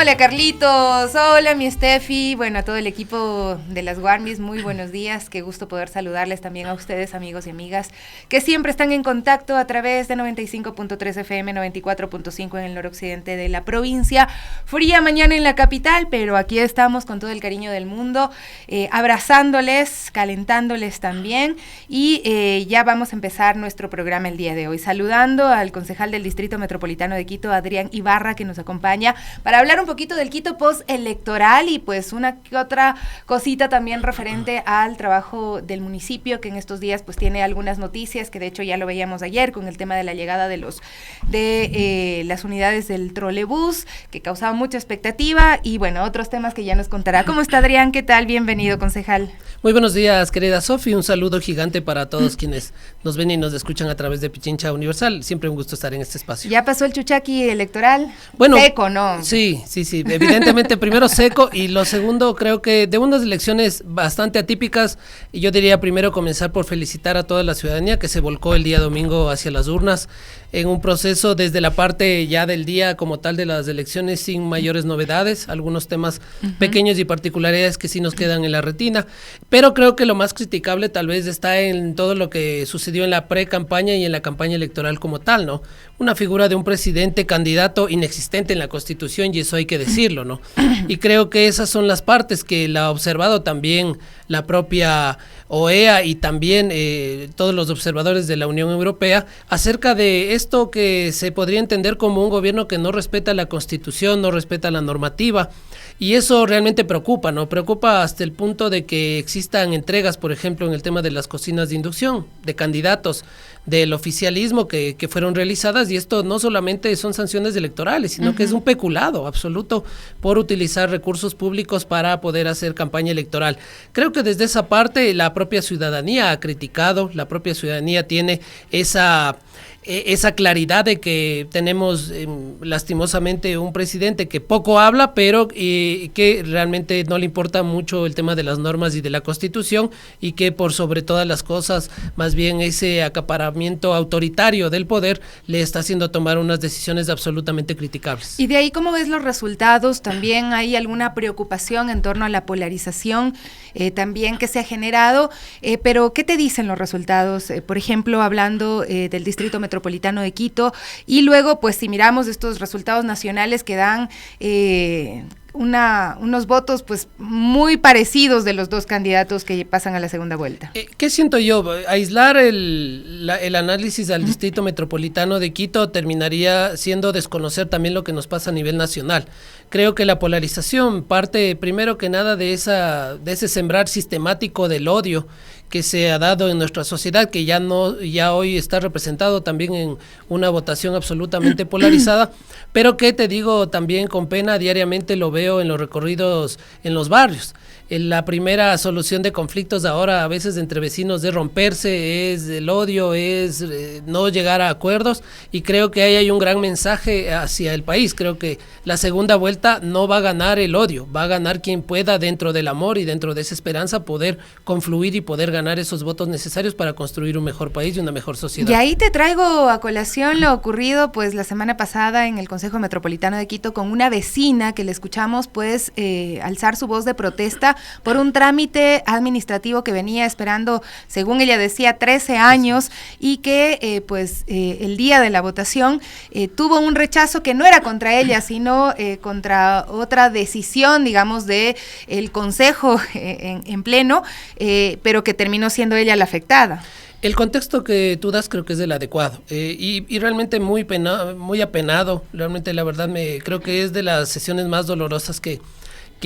Hola Carlitos, hola mi Steffi, bueno, a todo el equipo de las Warmis, muy buenos días, qué gusto poder saludarles también a ustedes amigos y amigas que siempre están en contacto a través de 95.3 FM, 94.5 en el noroccidente de la provincia, fría mañana en la capital, pero aquí estamos con todo el cariño del mundo, abrazándoles, calentándoles también y ya vamos a empezar nuestro programa el día de hoy, saludando al concejal del Distrito Metropolitano de Quito, Adrián Ibarra, que nos acompaña para hablar un poquito del Quito post-electoral y pues una que otra cosita también referente al trabajo del municipio, que en estos días pues tiene algunas noticias, que de hecho ya lo veíamos ayer con el tema de la llegada de las unidades del trolebús, que causaba mucha expectativa, y bueno, otros temas que ya nos contará. ¿Cómo está Adrián? ¿Qué tal? Bienvenido, concejal. Muy buenos días, querida Sofi, un saludo gigante para todos quienes nos ven y nos escuchan a través de Pichincha Universal, siempre un gusto estar en este espacio. ¿Ya pasó el chuchaqui electoral? Bueno, seco, ¿no? Sí, evidentemente primero seco y lo segundo creo que de unas elecciones bastante atípicas, y yo diría primero comenzar por felicitar a toda la ciudadanía que se volcó el día domingo hacia las urnas en un proceso desde la parte ya del día como tal de las elecciones sin mayores novedades, algunos temas pequeños y particularidades que sí nos quedan en la retina, pero creo que lo más criticable tal vez está en todo lo que sucedió en la pre-campaña y en la campaña electoral como tal, ¿no? Una figura de un presidente candidato inexistente en la Constitución, y eso hay que decirlo, ¿no? Y creo que esas son las partes que la ha observado también la propia OEA y también todos los observadores de la Unión Europea acerca de esto que se podría entender como un gobierno que no respeta la Constitución, no respeta la normativa, y eso realmente preocupa, ¿no? Preocupa hasta el punto de que existan entregas, por ejemplo, en el tema de las cocinas de inducción, de candidatos del oficialismo que fueron realizadas, y esto no solamente son sanciones electorales, sino que es un peculado absoluto por utilizar recursos públicos para poder hacer campaña electoral. Creo que desde esa parte la propia ciudadanía ha criticado, la propia ciudadanía tiene esa claridad de que tenemos lastimosamente un presidente que poco habla, pero que realmente no le importa mucho el tema de las normas y de la Constitución, y que por sobre todas las cosas, más bien ese acaparamiento autoritario del poder le está haciendo tomar unas decisiones absolutamente criticables. Y de ahí, ¿cómo ves los resultados? También hay alguna preocupación en torno a la polarización también que se ha generado, pero ¿qué te dicen los resultados? Por ejemplo, hablando del Distrito Metropolitano de Quito, y luego pues si miramos estos resultados nacionales que dan unos votos pues muy parecidos de los dos candidatos que pasan a la segunda vuelta. ¿Qué siento yo? Aislar el análisis al Distrito Metropolitano de Quito terminaría siendo desconocer también lo que nos pasa a nivel nacional. Creo que la polarización parte primero que nada de ese sembrar sistemático del odio que se ha dado en nuestra sociedad, que ya hoy está representado también en una votación absolutamente polarizada, pero que te digo también con pena, diariamente lo veo en los recorridos en los barrios. La primera solución de conflictos ahora a veces entre vecinos es romperse, es el odio, es no llegar a acuerdos, y creo que ahí hay un gran mensaje hacia el país. Creo que la segunda vuelta no va a ganar el odio, va a ganar quien pueda dentro del amor y dentro de esa esperanza poder confluir y poder ganar esos votos necesarios para construir un mejor país y una mejor sociedad. Y ahí te traigo a colación lo ocurrido pues la semana pasada en el Consejo Metropolitano de Quito con una vecina que le escuchamos pues alzar su voz de protesta por un trámite administrativo que venía esperando, según ella decía, 13 años, y que el día de la votación tuvo un rechazo que no era contra ella, sino contra otra decisión, digamos, de el Consejo en pleno, pero que terminó siendo ella la afectada. El contexto que tú das creo que es el adecuado y realmente muy apenado, realmente la verdad creo que es de las sesiones más dolorosas que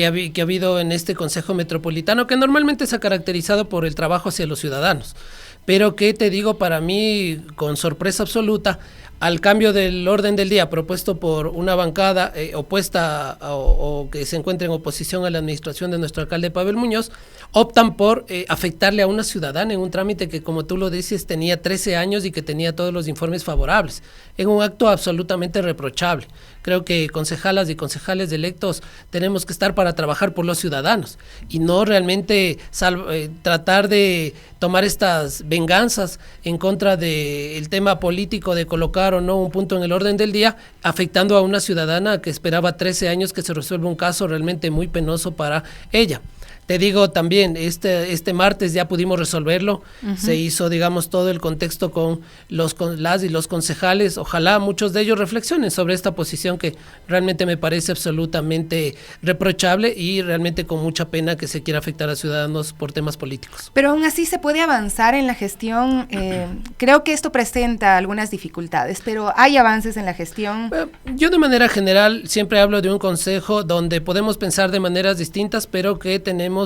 ha habido en este Consejo Metropolitano, que normalmente se ha caracterizado por el trabajo hacia los ciudadanos, pero que te digo, para mí, con sorpresa absoluta, al cambio del orden del día propuesto por una bancada opuesta o que se encuentra en oposición a la administración de nuestro alcalde Pavel Muñoz, optan por afectarle a una ciudadana en un trámite que, como tú lo dices, tenía 13 años y que tenía todos los informes favorables, en un acto absolutamente reprochable. Creo que concejalas y concejales electos tenemos que estar para trabajar por los ciudadanos y no realmente tratar de tomar estas venganzas en contra del tema político de colocar colocar o no un punto en el orden del día, afectando a una ciudadana que esperaba 13 años que se resuelva un caso realmente muy penoso para ella. Te digo también, este martes ya pudimos resolverlo, se hizo, digamos, todo el contexto con las y los concejales. Ojalá muchos de ellos reflexionen sobre esta posición que realmente me parece absolutamente reprochable y realmente con mucha pena que se quiera afectar a ciudadanos por temas políticos. Pero aún así se puede avanzar en la gestión. Creo que esto presenta algunas dificultades, pero hay avances en la gestión. Yo de manera general siempre hablo de un consejo donde podemos pensar de maneras distintas, pero que tenemos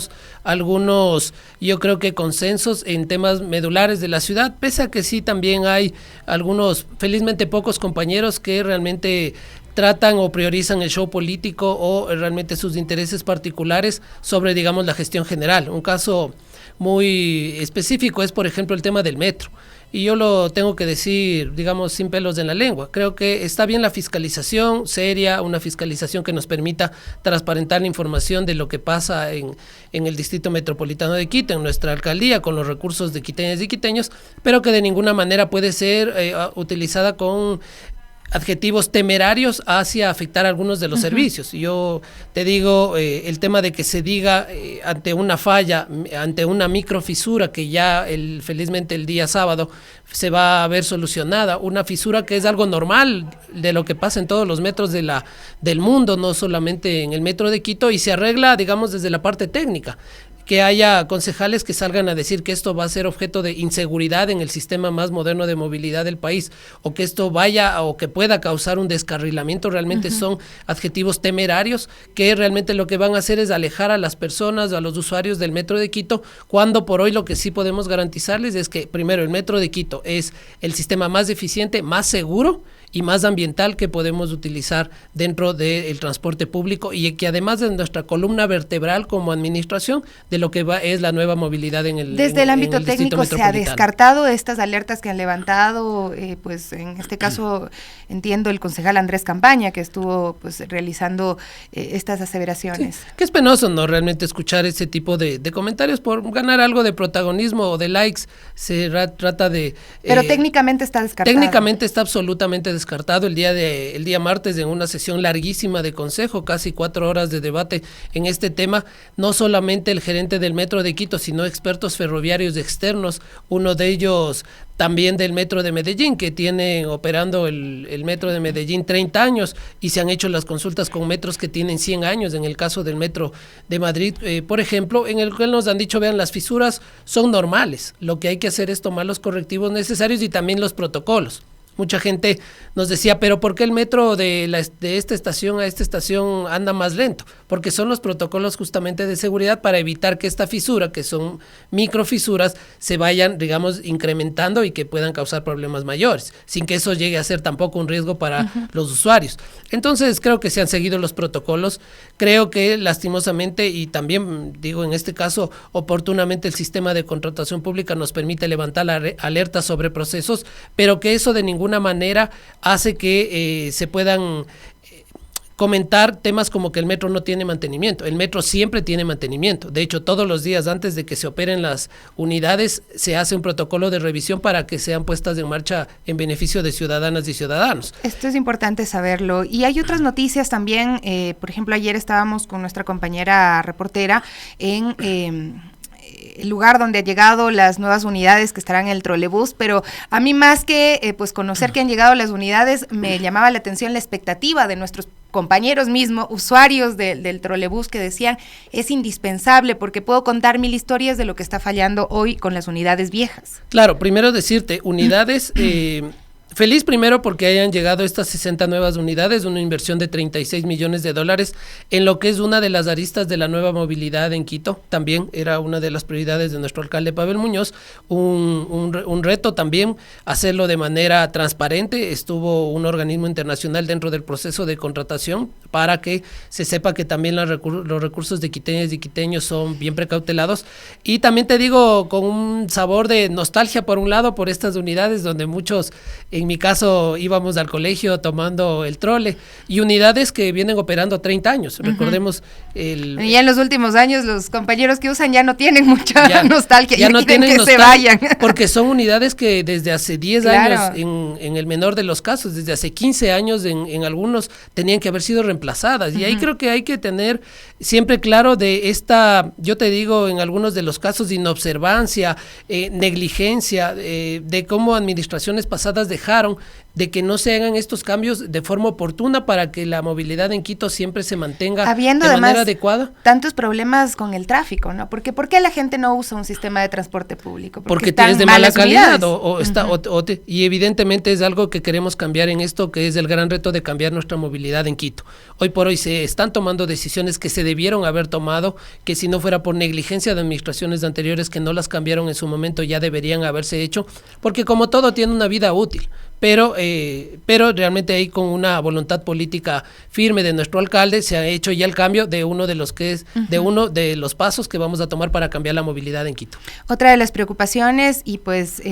algunos, yo creo que consensos en temas medulares de la ciudad, pese a que sí también hay algunos, felizmente pocos compañeros que realmente tratan o priorizan el show político o realmente sus intereses particulares sobre, digamos, la gestión general. Un caso muy específico es, por ejemplo, el tema del metro. Y yo lo tengo que decir, digamos, sin pelos en la lengua. Creo que está bien la fiscalización seria, una fiscalización que nos permita transparentar la información de lo que pasa en el Distrito Metropolitano de Quito, en nuestra alcaldía, con los recursos de quiteñas y quiteños, pero que de ninguna manera puede ser utilizada con adjetivos temerarios hacia afectar algunos de los servicios. Yo te digo, el tema de que se diga ante una falla, ante una microfisura que ya felizmente el día sábado se va a ver solucionada, una fisura que es algo normal de lo que pasa en todos los metros del mundo, no solamente en el metro de Quito, y se arregla, digamos, desde la parte técnica. Que haya concejales que salgan a decir que esto va a ser objeto de inseguridad en el sistema más moderno de movilidad del país, o que esto vaya o que pueda causar un descarrilamiento, realmente son adjetivos temerarios que realmente lo que van a hacer es alejar a las personas, a los usuarios del metro de Quito, cuando por hoy lo que sí podemos garantizarles es que primero el metro de Quito es el sistema más eficiente, más seguro y más ambiental que podemos utilizar dentro del transporte público, y que además de nuestra columna vertebral como administración de lo que es la nueva movilidad desde el ámbito técnico se ha descartado estas alertas que han levantado, pues en este caso entiendo el concejal Andrés Campaña, que estuvo pues realizando estas aseveraciones. Sí, que es penoso, ¿no? Realmente escuchar ese tipo de comentarios por ganar algo de protagonismo o de likes. Se trata de... Pero técnicamente está descartado. Técnicamente está absolutamente descartado. El día martes, en una sesión larguísima de consejo, casi 4 horas de debate en este tema, no solamente el gerente del metro de Quito, sino expertos ferroviarios externos, uno de ellos también del metro de Medellín, que tiene operando el metro de Medellín 30 años, y se han hecho las consultas con metros que tienen 100 años, en el caso del metro de Madrid, por ejemplo, en el cual nos han dicho, vean, las fisuras son normales, lo que hay que hacer es tomar los correctivos necesarios y también los protocolos. Mucha gente nos decía, pero ¿por qué el metro de esta estación a esta estación anda más lento? Porque son los protocolos justamente de seguridad para evitar que esta fisura, que son microfisuras, se vayan, digamos, incrementando y que puedan causar problemas mayores, sin que eso llegue a ser tampoco un riesgo para los usuarios. Entonces, creo que se han seguido los protocolos. Creo que lastimosamente, y también digo en este caso, oportunamente el sistema de contratación pública nos permite levantar la alerta sobre procesos, pero que eso de ninguna manera hace que se puedan comentar temas como que el metro no tiene mantenimiento. El metro siempre tiene mantenimiento. De hecho, todos los días antes de que se operen las unidades, se hace un protocolo de revisión para que sean puestas en marcha en beneficio de ciudadanas y ciudadanos. Esto es importante saberlo. Y hay otras noticias también. Por ejemplo, ayer estábamos con nuestra compañera reportera en... el lugar donde han llegado las nuevas unidades que estarán en el trolebús, pero a mí más que pues conocer que han llegado las unidades, me llamaba la atención la expectativa de nuestros compañeros mismos, usuarios del trolebús, que decían, es indispensable porque puedo contar 1000 historias de lo que está fallando hoy con las unidades viejas. Claro, primero decirte, unidades... Feliz primero porque hayan llegado estas 60 nuevas unidades, una inversión de 36 millones de dólares en lo que es una de las aristas de la nueva movilidad en Quito. También era una de las prioridades de nuestro alcalde Pavel Muñoz, un reto también hacerlo de manera transparente. Estuvo un organismo internacional dentro del proceso de contratación para que se sepa que también los recursos de quiteñas y quiteños son bien precautelados. Y también te digo, con un sabor de nostalgia por un lado por estas unidades donde muchos En mi caso íbamos al colegio tomando el trole y unidades que vienen operando 30 años. Recordemos y ya en los últimos años los compañeros que usan ya no tienen mucha nostalgia, ya no quieren tienen que se vayan. Porque son unidades que desde hace 10 años, en el menor de los casos, desde hace 15 años en algunos, tenían que haber sido reemplazadas. Y ahí creo que hay que tener siempre claro de esta, yo te digo, en algunos de los casos de inobservancia, negligencia, de cómo administraciones pasadas dejaron de que no se hagan estos cambios de forma oportuna para que la movilidad en Quito siempre se mantenga habiendo de además manera adecuada. Tantos problemas con el tráfico, ¿no? Porque ¿por qué la gente no usa un sistema de transporte público? Porque tienes de mala calidad y evidentemente es algo que queremos cambiar en esto, que es el gran reto de cambiar nuestra movilidad en Quito. Hoy por hoy se están tomando decisiones que se debieron haber tomado, que si no fuera por negligencia de administraciones anteriores que no las cambiaron en su momento ya deberían haberse hecho, porque como todo tiene una vida útil. Pero realmente ahí con una voluntad política firme de nuestro alcalde se ha hecho ya el cambio de uno de los pasos que vamos a tomar para cambiar la movilidad en Quito. Otra de las preocupaciones y pues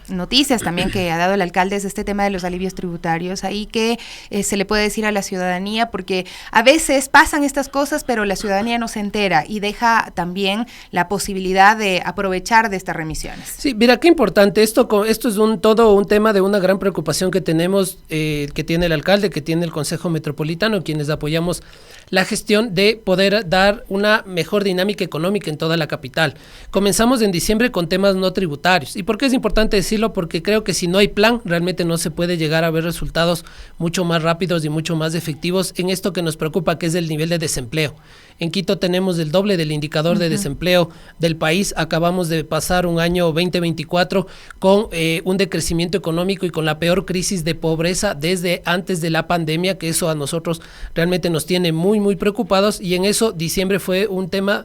noticias también que ha dado el alcalde es este tema de los alivios tributarios, ahí que se le puede decir a la ciudadanía, porque a veces pasan estas cosas pero la ciudadanía no se entera y deja también la posibilidad de aprovechar de estas remisiones. Sí, mira qué importante, esto es todo un tema de una gran preocupación que tenemos, que tiene el alcalde, que tiene el Consejo Metropolitano, quienes apoyamos la gestión de poder dar una mejor dinámica económica en toda la capital. Comenzamos en diciembre con temas no tributarios. ¿Y por qué es importante decirlo? Porque creo que si no hay plan, realmente no se puede llegar a ver resultados mucho más rápidos y mucho más efectivos en esto que nos preocupa, que es el nivel de desempleo. En Quito tenemos el doble del indicador de desempleo del país. Acabamos de pasar un año 2024 con un decrecimiento económico y con la peor crisis de pobreza desde antes de la pandemia, que eso a nosotros realmente nos tiene muy, muy preocupados. Y en eso diciembre fue un tema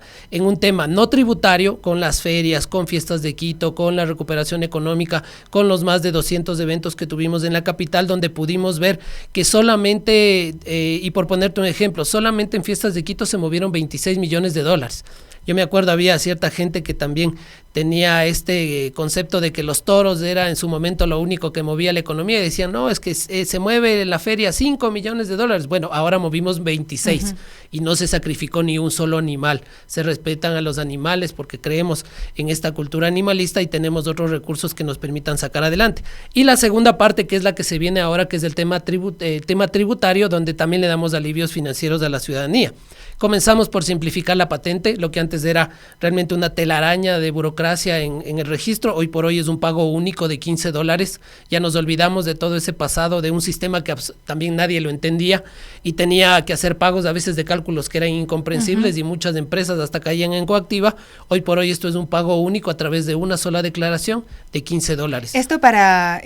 no tributario, con las ferias, con fiestas de Quito, con la recuperación económica, con los más de 200 eventos que tuvimos en la capital, donde pudimos ver que solamente, y por ponerte un ejemplo, solamente en fiestas de Quito se movieron 26 millones de dólares. Yo me acuerdo, había cierta gente que también tenía este concepto de que los toros era en su momento lo único que movía la economía y decían, no, es que se mueve la feria 5 millones de dólares. Bueno, ahora movimos 26 y no se sacrificó ni un solo animal. Se respetan a los animales porque creemos en esta cultura animalista y tenemos otros recursos que nos permitan sacar adelante. Y la segunda parte, que es la que se viene ahora, que es el tema tributario, donde también le damos alivios financieros a la ciudadanía. Comenzamos por simplificar la patente, lo que antes era realmente una telaraña de burocracia en el registro. Hoy por hoy es un pago único de $15. Ya nos olvidamos de todo ese pasado, de un sistema que también nadie lo entendía y tenía que hacer pagos a veces de cálculos que eran incomprensibles y muchas empresas hasta caían en coactiva. Hoy por hoy esto es un pago único a través de una sola declaración de $15. Esto para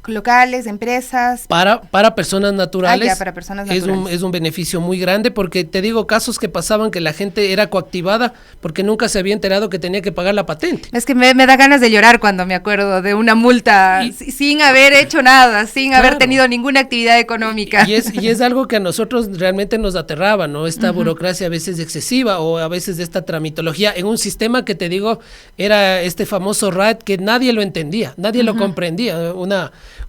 locales, empresas. Para personas naturales, para personas naturales. Es un beneficio muy grande, porque te digo, casos que pasaban que la gente era coactivada porque nunca se había enterado que tenía que pagar la patente. Es que me da ganas de llorar cuando me acuerdo de una multa sin haber hecho nada, sin haber tenido ninguna actividad económica. Y es algo que a nosotros realmente nos aterraba, ¿no? Esta burocracia a veces excesiva o a veces de esta tramitología en un sistema que te digo era este famoso RAT que nadie lo entendía, nadie lo comprendía,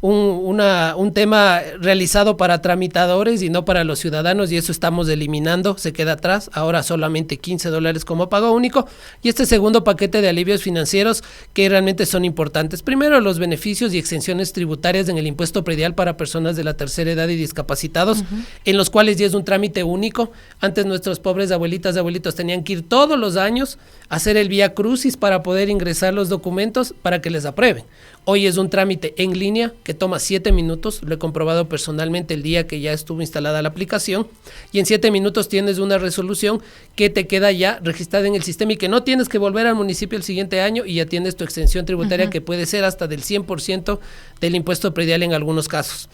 un tema realizado para tramitadores y no para los ciudadanos, y eso estamos eliminando, se queda atrás, ahora solamente $15 como pago único, y este segundo paquete de alivios financieros que realmente son importantes. Primero, los beneficios y exenciones tributarias en el impuesto predial para personas de la tercera edad y discapacitados, en los cuales ya es un trámite único. Antes nuestros pobres abuelitas y abuelitos tenían que ir todos los años a hacer el vía crucis para poder ingresar los documentos para que les aprueben. Hoy es un trámite en línea que toma 7 minutos, lo he comprobado personalmente el día que ya estuvo instalada la aplicación, y en 7 minutos tienes una resolución que te queda ya registrada en el sistema y que no tienes que volver al municipio el siguiente año y ya tienes tu exención tributaria que puede ser hasta del 100% del impuesto predial en algunos casos.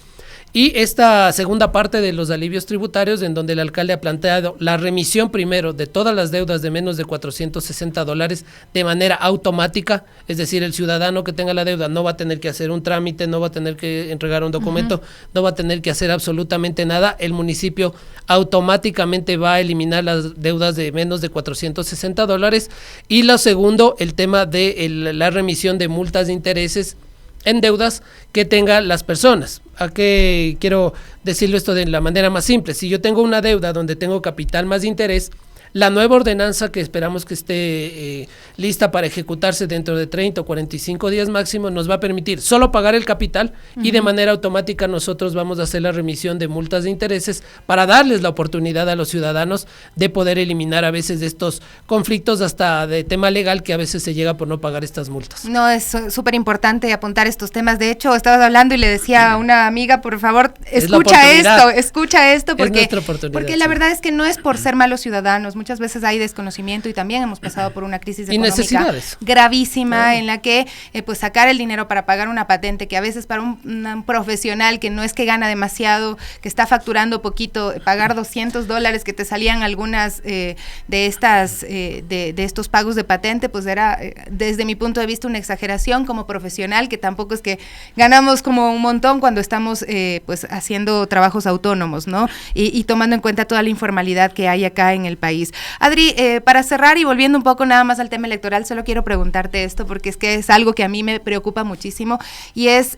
Y esta segunda parte de los alivios tributarios, en donde el alcalde ha planteado la remisión primero de todas las deudas de menos de $460 de manera automática, es decir, el ciudadano que tenga la deuda no va a tener que hacer un trámite, no va a tener que entregar un documento, no va a tener que hacer absolutamente nada. El municipio automáticamente va a eliminar las deudas de menos de $460. Y lo segundo, el tema de la remisión de multas de intereses en deudas que tengan las personas. ¿A qué quiero decirlo esto de la manera más simple? Si yo tengo una deuda donde tengo capital más interés, la nueva ordenanza que esperamos que esté lista para ejecutarse dentro de 30 o 45 días máximo nos va a permitir solo pagar el capital y de manera automática nosotros vamos a hacer la remisión de multas de intereses para darles la oportunidad a los ciudadanos de poder eliminar a veces de estos conflictos hasta de tema legal que a veces se llega por no pagar estas multas. No, es súper importante apuntar estos temas. De hecho, estabas hablando y le decía a una amiga, por favor, escucha esto porque la verdad es que no es por ser malos ciudadanos. Muchas veces hay desconocimiento y también hemos pasado por una crisis económica gravísima en la que pues sacar el dinero para pagar una patente que a veces para un profesional que no es que gana demasiado, que está facturando poquito, pagar $200 que te salían algunas de estos pagos de patente, pues era desde mi punto de vista una exageración como profesional, que tampoco es que ganamos como un montón cuando estamos pues haciendo trabajos autónomos, ¿no? Y tomando en cuenta toda la informalidad que hay acá en el país. Adri, para cerrar y volviendo un poco nada más al tema electoral, solo quiero preguntarte esto porque es que es algo que a mí me preocupa muchísimo y es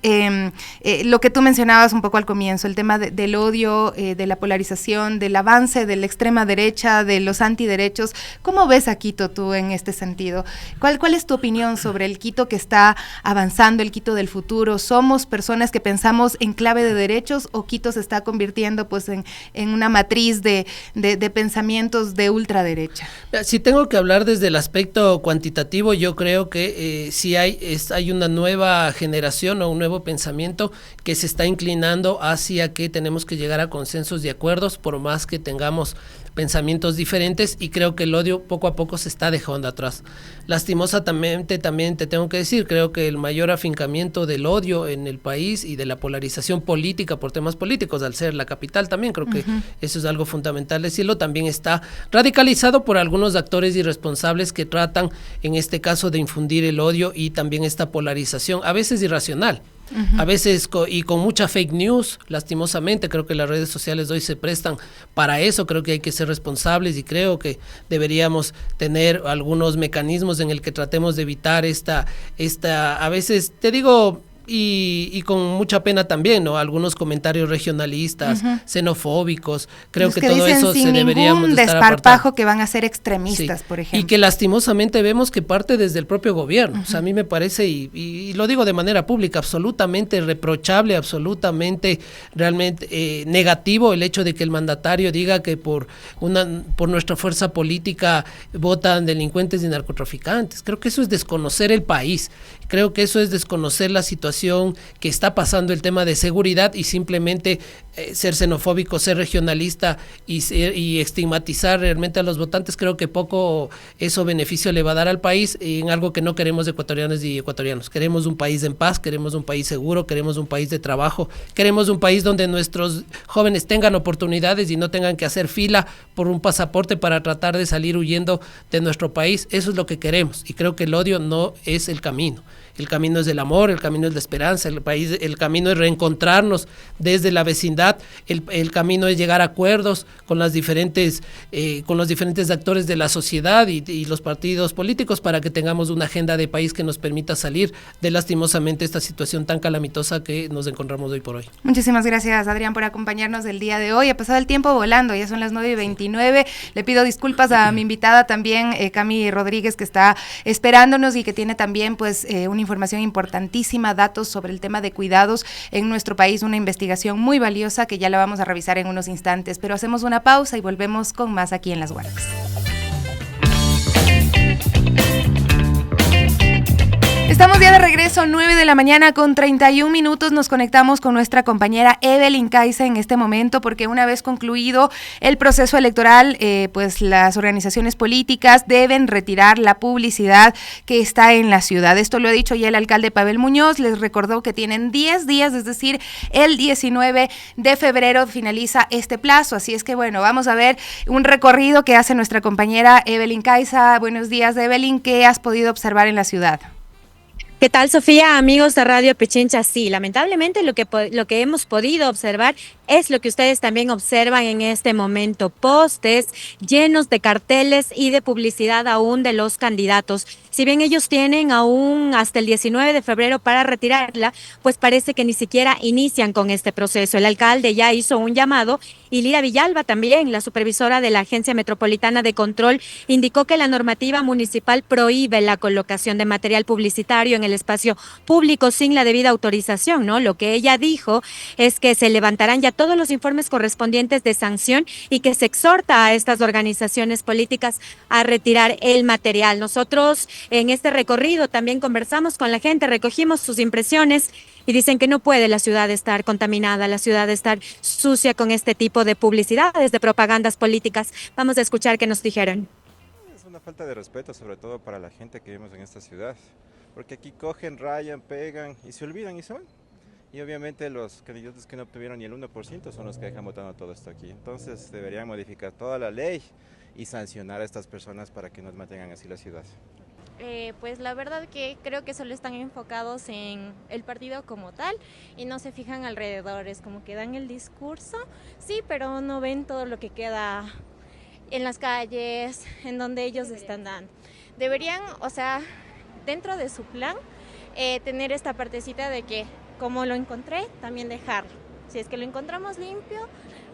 lo que tú mencionabas un poco al comienzo, el tema del odio, de la polarización, del avance de la extrema derecha, de los antiderechos. ¿Cómo ves a Quito tú en este sentido? ¿Cuál es tu opinión sobre el Quito que está avanzando, el Quito del futuro? ¿Somos personas que pensamos en clave de derechos o Quito se está convirtiendo pues en una matriz de pensamientos de ultraderecha? Si tengo que hablar desde el aspecto cuantitativo, yo creo que sí hay una nueva generación o un nuevo pensamiento que se está inclinando hacia que tenemos que llegar a consensos y acuerdos por más que tengamos pensamientos diferentes, y creo que el odio poco a poco se está dejando atrás. Lastimosamente también te tengo que decir, creo que el mayor afincamiento del odio en el país y de la polarización política por temas políticos, al ser la capital también, creo que eso es algo fundamental decirlo, también está radicalizado por algunos actores irresponsables que tratan, en este caso, de infundir el odio y también esta polarización, a veces irracional. A veces y con mucha fake news, lastimosamente, creo que las redes sociales hoy se prestan para eso, creo que hay que ser responsables y creo que deberíamos tener algunos mecanismos en el que tratemos de evitar esta a veces, te digo, y con mucha pena también, ¿no? Algunos comentarios regionalistas, xenofóbicos, creo que todo eso se deberíamos de estar desparpajo que van a ser extremistas, sí, por ejemplo. Y que lastimosamente vemos que parte desde el propio gobierno. O sea, a mí me parece, y lo digo de manera pública, absolutamente reprochable, absolutamente realmente negativo el hecho de que el mandatario diga que por nuestra fuerza política votan delincuentes y narcotraficantes. Creo que eso es desconocer el país. Creo que eso es desconocer la situación que está pasando, el tema de seguridad, y simplemente ser xenofóbico, ser regionalista y estigmatizar realmente a los votantes. Creo que poco eso beneficio le va a dar al país en algo que no queremos ecuatorianos y ecuatorianos. Queremos un país en paz, queremos un país seguro, queremos un país de trabajo, queremos un país donde nuestros jóvenes tengan oportunidades y no tengan que hacer fila por un pasaporte para tratar de salir huyendo de nuestro país. Eso es lo que queremos, y creo que el odio no es el camino. El camino es el amor, el camino es la esperanza, el camino es reencontrarnos desde la vecindad, el camino es llegar a acuerdos con los diferentes actores de la sociedad y los partidos políticos para que tengamos una agenda de país que nos permita salir de lastimosamente esta situación tan calamitosa que nos encontramos hoy por hoy. Muchísimas gracias, Adrián, por acompañarnos el día de hoy. Ha pasado el tiempo volando, ya son las 9:29. Le pido disculpas a mi invitada también, Cami Rodríguez, que está esperándonos y que tiene también pues una información importantísima, datos sobre el tema de cuidados en nuestro país, una investigación muy valiosa que ya la vamos a revisar en unos instantes, pero hacemos una pausa y volvemos con más aquí en Las Guardias. Estamos ya de regreso, 9:31 a.m. Nos conectamos con nuestra compañera Evelyn Caiza en este momento, porque una vez concluido el proceso electoral, pues las organizaciones políticas deben retirar la publicidad que está en la ciudad. Esto lo ha dicho ya el alcalde Pavel Muñoz. Les recordó que tienen 10 días, es decir, el 19 de febrero finaliza este plazo. Así es que bueno, vamos a ver un recorrido que hace nuestra compañera Evelyn Caiza. Buenos días, Evelyn, ¿qué has podido observar en la ciudad? ¿Qué tal, Sofía? Amigos de Radio Pichincha, sí, lamentablemente lo que hemos podido observar es lo que ustedes también observan en este momento, postes llenos de carteles y de publicidad aún de los candidatos. Si bien ellos tienen aún hasta el 19 de febrero para retirarla, pues parece que ni siquiera inician con este proceso. El alcalde ya hizo un llamado y Lira Villalba también, la supervisora de la Agencia Metropolitana de Control, indicó que la normativa municipal prohíbe la colocación de material publicitario en el espacio público sin la debida autorización, ¿no? Lo que ella dijo es que se levantarán ya todos los informes correspondientes de sanción y que se exhorta a estas organizaciones políticas a retirar el material. Nosotros en este recorrido también conversamos con la gente, recogimos sus impresiones y dicen que no puede la ciudad estar contaminada, la ciudad estar sucia con este tipo de publicidades, de propagandas políticas. Vamos a escuchar qué nos dijeron. Es una falta de respeto, sobre todo para la gente que vivimos en esta ciudad, porque aquí cogen, rayan, pegan y se olvidan y se van. Y obviamente los candidatos que no obtuvieron ni el 1% son los que dejan votando todo esto aquí. Entonces deberían modificar toda la ley y sancionar a estas personas para que no mantengan así la ciudad. Pues la verdad que creo que solo están enfocados en el partido como tal y no se fijan alrededor, es como que dan el discurso, sí, pero no ven todo lo que queda en las calles, en donde ellos están dando. Deberían, o sea, dentro de su plan, tener esta partecita de que como lo encontré, también dejarlo. Si es que lo encontramos limpio,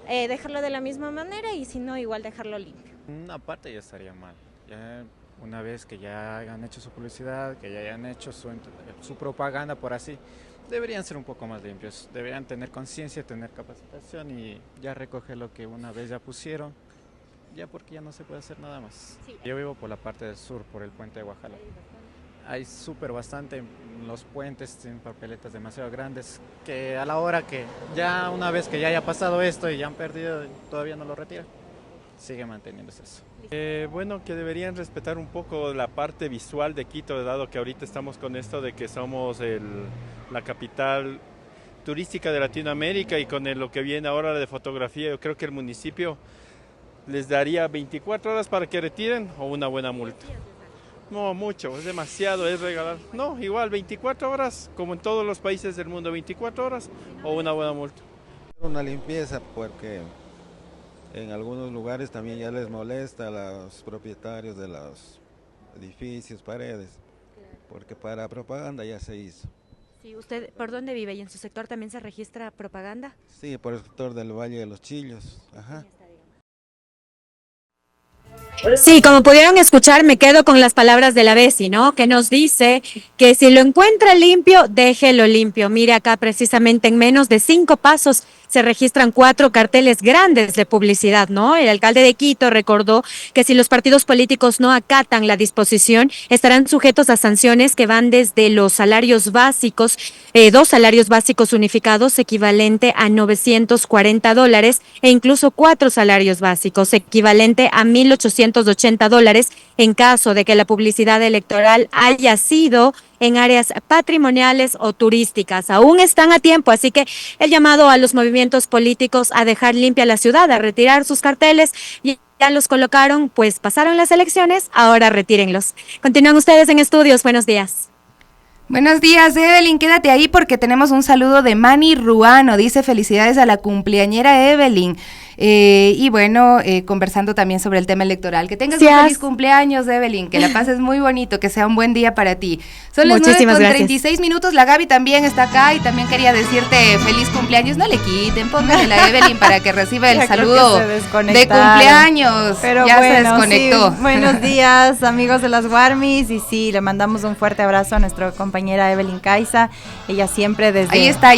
dejarlo de la misma manera y si no, igual dejarlo limpio. Una parte ya estaría mal. Ya una vez que ya hayan hecho su publicidad, que ya hayan hecho su propaganda, por así, deberían ser un poco más limpios. Deberían tener conciencia, tener capacitación y ya recoger lo que una vez ya pusieron, ya porque ya no se puede hacer nada más. Sí. Yo vivo por la parte del sur, por el puente de Guajala. Hay súper bastante, los puentes tienen papeletas demasiado grandes que a la hora que ya una vez que ya haya pasado esto y ya han perdido, todavía no lo retiran. Sigue manteniéndose eso. Bueno, que deberían respetar un poco la parte visual de Quito, dado que ahorita estamos con esto de que somos la capital turística de Latinoamérica y con lo que viene ahora de fotografía, yo creo que el municipio les daría 24 horas para que retiren o una buena multa. No, mucho, es demasiado, es regalar. No, igual 24 horas, como en todos los países del mundo, 24 horas o una buena multa. Una limpieza porque en algunos lugares también ya les molesta a los propietarios de los edificios, paredes, porque para propaganda ya se hizo. Sí, ¿usted por dónde vive y en su sector también se registra propaganda? Sí, por el sector del Valle de los Chillos, ajá. Sí, como pudieron escuchar, me quedo con las palabras de la Besi, ¿no? Que nos dice que si lo encuentra limpio, déjelo limpio. Mire acá, precisamente en menos de 5 pasos se registran 4 carteles grandes de publicidad, ¿no? El alcalde de Quito recordó que si los partidos políticos no acatan la disposición, estarán sujetos a sanciones que van desde los salarios básicos, 2 salarios básicos unificados equivalente a $940 e incluso 4 salarios básicos equivalente a $1,880 en caso de que la publicidad electoral haya sido en áreas patrimoniales o turísticas. Aún están a tiempo, así que el llamado a los movimientos políticos a dejar limpia la ciudad, a retirar sus carteles, y ya los colocaron, pues pasaron las elecciones, ahora retírenlos. Continúan ustedes en estudios, buenos días. Buenos días, Evelyn, quédate ahí porque tenemos un saludo de Manny Ruano, dice felicidades a la cumpleañera Evelyn. Y bueno, conversando también sobre el tema electoral. Que tengas un feliz cumpleaños, Evelyn, que la pases muy bonito, que sea un buen día para ti. Son las 9:36 minutos, la Gaby también está acá y también quería decirte feliz cumpleaños. No le quiten, póngale a Evelyn para que reciba el saludo de cumpleaños. Pero ya bueno, se desconectó. Sí, buenos días, amigos de las Guarmis, y sí, le mandamos un fuerte abrazo a nuestra compañera Evelyn Caiza. Ella siempre desde... Ahí está.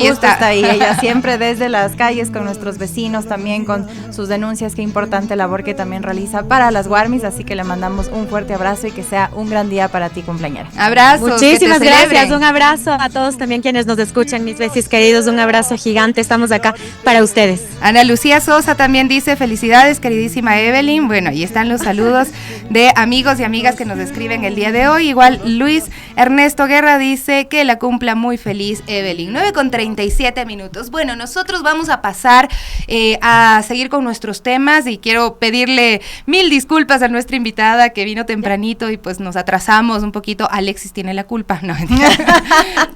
Ella siempre desde las calles con nuestros vecinos, también con sus denuncias, qué importante labor que también realiza para las Guarmis, así que le mandamos un fuerte abrazo y que sea un gran día para ti, cumpleañera. Abrazos. Muchísimas gracias, un abrazo a todos también quienes nos escuchan, mis besis queridos, un abrazo gigante, estamos acá para ustedes. Ana Lucía Sosa también dice felicidades, queridísima Evelyn. Bueno, ahí están los saludos de amigos y amigas que nos escriben el día de hoy. Igual Luis Ernesto Guerra dice que la cumpla muy feliz Evelyn. 9:37 minutos. Bueno, nosotros vamos a pasar a seguir seguir con nuestros temas y quiero pedirle 1000 disculpas a nuestra invitada que vino tempranito y pues nos atrasamos un poquito. Alexis tiene la culpa, no,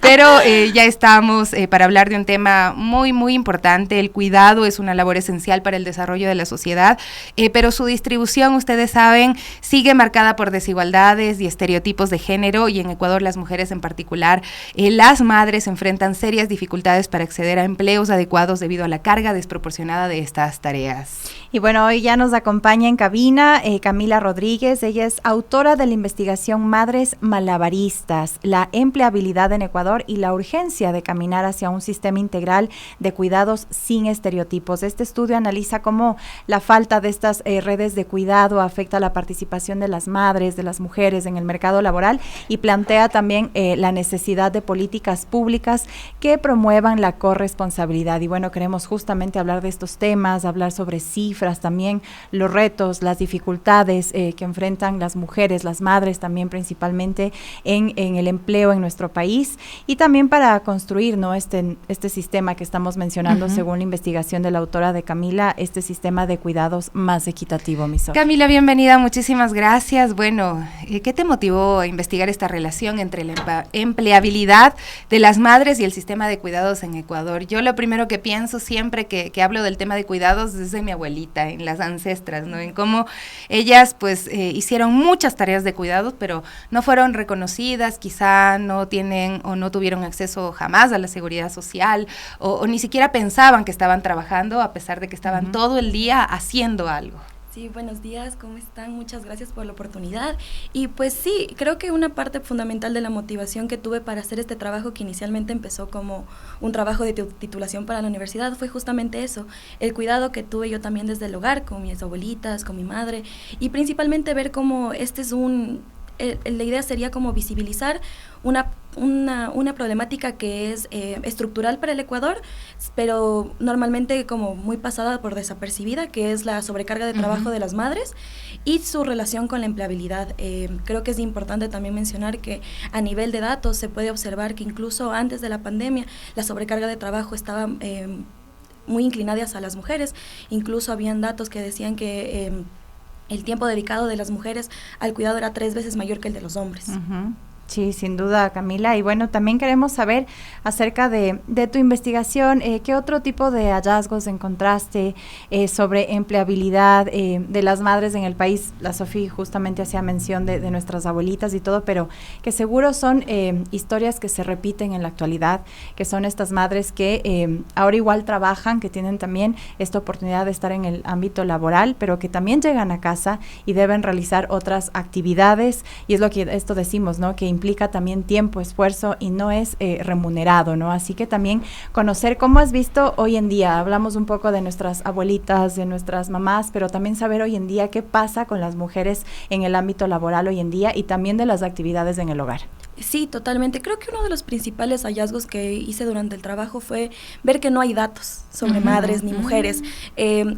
pero ya estamos para hablar de un tema muy, muy importante. El cuidado es una labor esencial para el desarrollo de la sociedad, pero su distribución, ustedes saben, sigue marcada por desigualdades y estereotipos de género, y en Ecuador las mujeres en particular, las madres enfrentan serias dificultades para acceder a empleos adecuados debido a la carga desproporcionada de estas tareas. Y bueno, hoy ya nos acompaña en cabina Camila Rodríguez. Ella es autora de la investigación Madres Malabaristas, la empleabilidad en Ecuador y la urgencia de caminar hacia un sistema integral de cuidados sin estereotipos. Este estudio analiza cómo la falta de estas redes de cuidado afecta la participación de las madres, de las mujeres en el mercado laboral, y plantea también la necesidad de políticas públicas que promuevan la corresponsabilidad. Y bueno, queremos justamente hablar de estos temas, hablar sobre cifras, también los retos, las dificultades que enfrentan las mujeres, las madres también principalmente en el empleo en nuestro país, y también para construir, ¿no?, este sistema que estamos mencionando, según la investigación de la autora de Camila, este sistema de cuidados más equitativo. Camila, bienvenida, muchísimas gracias. Bueno, ¿qué te motivó a investigar esta relación entre la empleabilidad de las madres y el sistema de cuidados en Ecuador? Yo lo primero que pienso siempre que hablo del tema de cuidados es de mi abuelita, en las ancestras, ¿no? En cómo ellas pues hicieron muchas tareas de cuidados, pero no fueron reconocidas, quizá no tienen o no tuvieron acceso jamás a la seguridad social, o ni siquiera pensaban que estaban trabajando, a pesar de que estaban todo el día haciendo algo. Sí, buenos días, ¿cómo están? Muchas gracias por la oportunidad. Y pues sí, creo que una parte fundamental de la motivación que tuve para hacer este trabajo, que inicialmente empezó como un trabajo de titulación para la universidad, fue justamente eso, el cuidado que tuve yo también desde el hogar, con mis abuelitas, con mi madre, y principalmente ver cómo la idea sería como visibilizar una problemática que es estructural para el Ecuador, pero normalmente como muy pasada por desapercibida, que es la sobrecarga de trabajo de las madres y su relación con la empleabilidad. Creo que es importante también mencionar que a nivel de datos se puede observar que incluso antes de la pandemia la sobrecarga de trabajo estaba muy inclinada hacia las mujeres. Incluso habían datos que decían que el tiempo dedicado de las mujeres al cuidado era 3 veces mayor que el de los hombres. Sí, sin duda, Camila. Y bueno, también queremos saber acerca de tu investigación, ¿qué otro tipo de hallazgos encontraste sobre empleabilidad de las madres en el país? La Sofía justamente hacía mención de nuestras abuelitas y todo, pero que seguro son historias que se repiten en la actualidad, que son estas madres que ahora igual trabajan, que tienen también esta oportunidad de estar en el ámbito laboral, pero que también llegan a casa y deben realizar otras actividades, y es lo que esto decimos, ¿no?, que implica también tiempo, esfuerzo, y no es remunerado, ¿no? Así que también conocer cómo has visto hoy en día, hablamos un poco de nuestras abuelitas, de nuestras mamás, pero también saber hoy en día qué pasa con las mujeres en el ámbito laboral hoy en día, y también de las actividades en el hogar. Sí, totalmente. Creo que uno de los principales hallazgos que hice durante el trabajo fue ver que no hay datos sobre madres ni mujeres.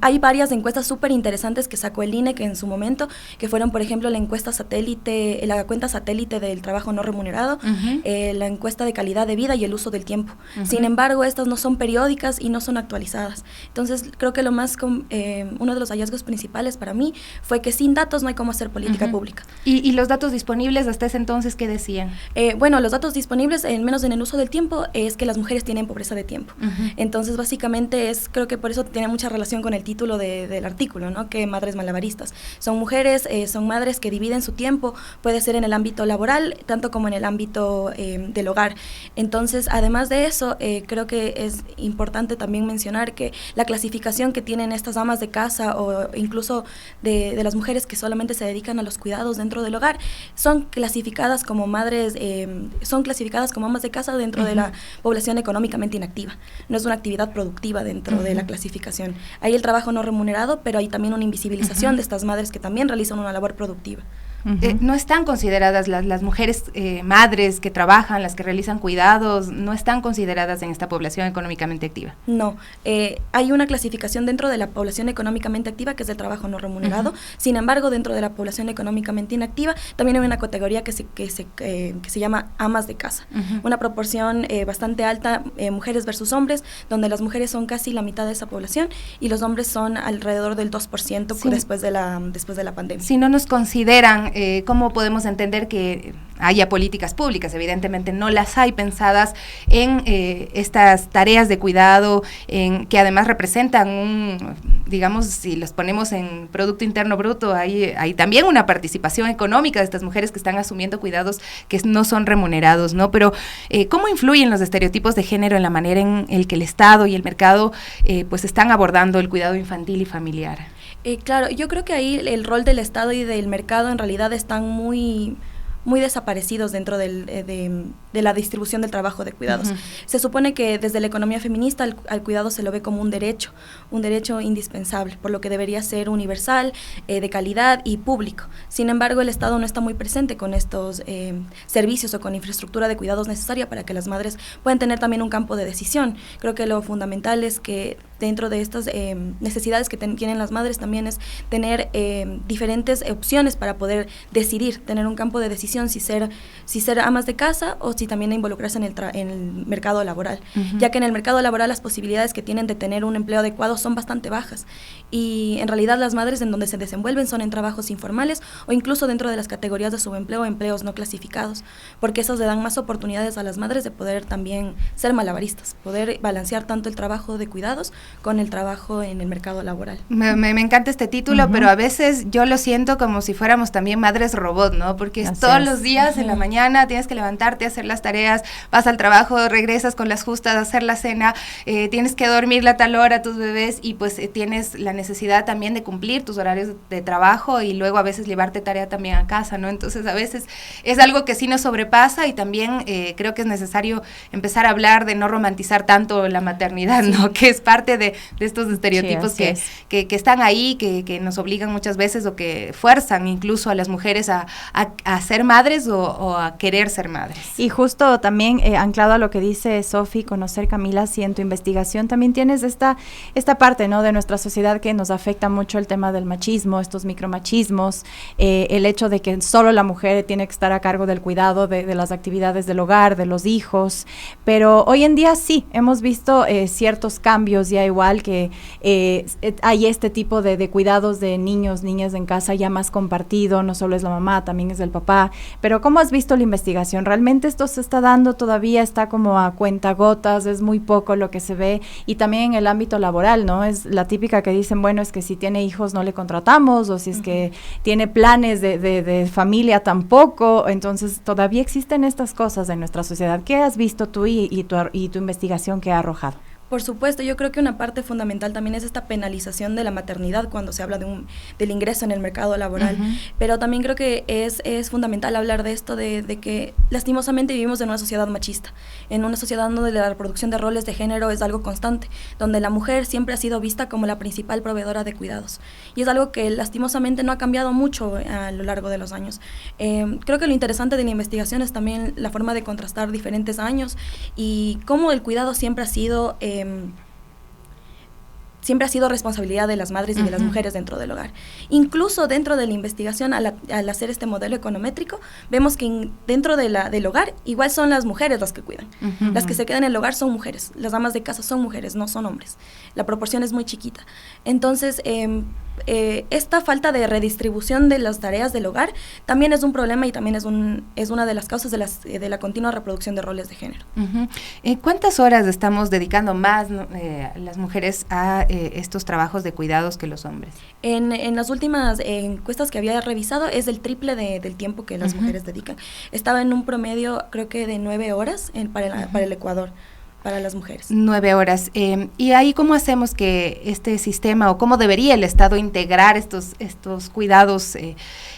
Hay varias encuestas súper interesantes que sacó el INE, que en su momento, que fueron, por ejemplo, la encuesta satélite, la cuenta satélite del trabajo no remunerado, la encuesta de calidad de vida y el uso del tiempo. Sin embargo, estas no son periódicas y no son actualizadas. Entonces, creo que uno de los hallazgos principales para mí fue que sin datos no hay cómo hacer política pública. ¿Y los datos disponibles hasta ese entonces qué decían? Bueno, los datos disponibles, menos en el uso del tiempo, es que las mujeres tienen pobreza de tiempo. Entonces, básicamente, creo que por eso tiene mucha relación con el título del artículo, ¿no?, que madres malabaristas. Son mujeres, son madres que dividen su tiempo, puede ser en el ámbito laboral, tanto como en el ámbito del hogar. Entonces, además de eso, creo que es importante también mencionar que la clasificación que tienen estas amas de casa, o incluso de las mujeres que solamente se dedican a los cuidados dentro del hogar, son clasificadas como madres, son clasificadas como amas de casa dentro de la población económicamente inactiva. No es una actividad productiva dentro de la clasificación. Hay el trabajo no remunerado, pero hay también una invisibilización de estas madres que también realizan una labor productiva. no están consideradas las mujeres madres que trabajan, las que realizan cuidados, no están consideradas en esta población económicamente activa. No, hay una clasificación dentro de la población económicamente activa que es el trabajo no remunerado. Sin embargo, dentro de la población económicamente inactiva también hay una categoría que se llama amas de casa. Una proporción bastante alta, mujeres versus hombres, donde las mujeres son casi la mitad de esa población y los hombres son alrededor del 2% después de la pandemia. Si no nos consideran, ¿cómo podemos entender que haya políticas públicas? Evidentemente no las hay pensadas en estas tareas de cuidado, que además representan digamos, si los ponemos en Producto Interno Bruto, hay también una participación económica de estas mujeres que están asumiendo cuidados que no son remunerados, ¿no? Pero, ¿cómo influyen los estereotipos de género en la manera en el que el Estado y el mercado pues están abordando el cuidado infantil y familiar? Claro, yo creo que ahí el rol del Estado y del mercado en realidad están muy desaparecidos dentro de la distribución del trabajo de cuidados. Se supone que desde la economía feminista al cuidado se lo ve como un derecho indispensable, por lo que debería ser universal, de calidad y público. Sin embargo, el Estado no está muy presente con estos servicios o con infraestructura de cuidados necesaria para que las madres puedan tener también un campo de decisión. Creo que lo fundamental es que dentro de estas necesidades que tienen las madres también es tener diferentes opciones para poder decidir, tener un campo de decisión si ser amas de casa o si también involucrarse en el mercado laboral, ya que en el mercado laboral las posibilidades que tienen de tener un empleo adecuado son bastante bajas y en realidad las madres en donde se desenvuelven son en trabajos informales o incluso dentro de las categorías de subempleo, empleos no clasificados, porque esos le dan más oportunidades a las madres de poder también ser malabaristas, poder balancear tanto el trabajo de cuidados con el trabajo en el mercado laboral. Me encanta este título, pero a veces yo lo siento como si fuéramos también madres robot, ¿no? Porque todos los días en la mañana tienes que levantarte, hacer las tareas, vas al trabajo, regresas con las justas, hacer la cena, tienes que dormirle a tal hora a tus bebés y pues tienes la necesidad también de cumplir tus horarios de trabajo y luego a veces llevarte tarea también a casa, ¿no? Entonces a veces es algo que sí nos sobrepasa y también creo que es necesario empezar a hablar de no romantizar tanto la maternidad, ¿no? Que es parte de estos estereotipos que están ahí, que nos obligan muchas veces o que fuerzan incluso a las mujeres a ser madres o a querer ser madres. Y justo también anclado a lo que dice Sofi, conocer, Camila, si en tu investigación también tienes esta parte, ¿no?, de nuestra sociedad que nos afecta mucho el tema del machismo, estos micromachismos, el hecho de que solo la mujer tiene que estar a cargo del cuidado de las actividades del hogar, de los hijos, pero hoy en día sí, hemos visto ciertos cambios ya igual que hay este tipo de cuidados de niños, niñas en casa ya más compartido, no solo es la mamá, también es el papá, pero ¿cómo has visto la investigación? ¿Realmente esto se está dando todavía? ¿Está como a cuentagotas? ¿Es muy poco lo que se ve? Y también en el ámbito laboral, ¿no? Es la típica que dicen, bueno, es que si tiene hijos no le contratamos, o si es que tiene planes de familia tampoco, entonces todavía existen estas cosas en nuestra sociedad. ¿Qué has visto tú y tu investigación que ha arrojado? Por supuesto, yo creo que una parte fundamental también es esta penalización de la maternidad cuando se habla del ingreso en el mercado laboral, pero también creo que es fundamental hablar de esto, de que lastimosamente vivimos en una sociedad machista, en una sociedad donde la reproducción de roles de género es algo constante, donde la mujer siempre ha sido vista como la principal proveedora de cuidados, y es algo que lastimosamente no ha cambiado mucho a lo largo de los años. Creo que lo interesante de la investigación es también la forma de contrastar diferentes años y cómo el cuidado siempre ha sido responsabilidad de las madres y de las mujeres dentro del hogar. Incluso dentro de la investigación, al hacer este modelo econométrico, vemos que dentro del hogar, igual son las mujeres las que cuidan. Las que se quedan en el hogar son mujeres, las amas de casa son mujeres, no son hombres. La proporción es muy chiquita. Entonces, esta falta de redistribución de las tareas del hogar también es un problema y también es una de las causas de la continua reproducción de roles de género. ¿Cuántas horas estamos dedicando más las mujeres a estos trabajos de cuidados que los hombres? En las últimas encuestas que había revisado es el triple del tiempo que las mujeres dedican. Estaba en un promedio, creo que de 9 horas para el Ecuador, para las mujeres. 9 horas. ¿Y ahí cómo hacemos que este sistema, o cómo debería el Estado integrar estos cuidados,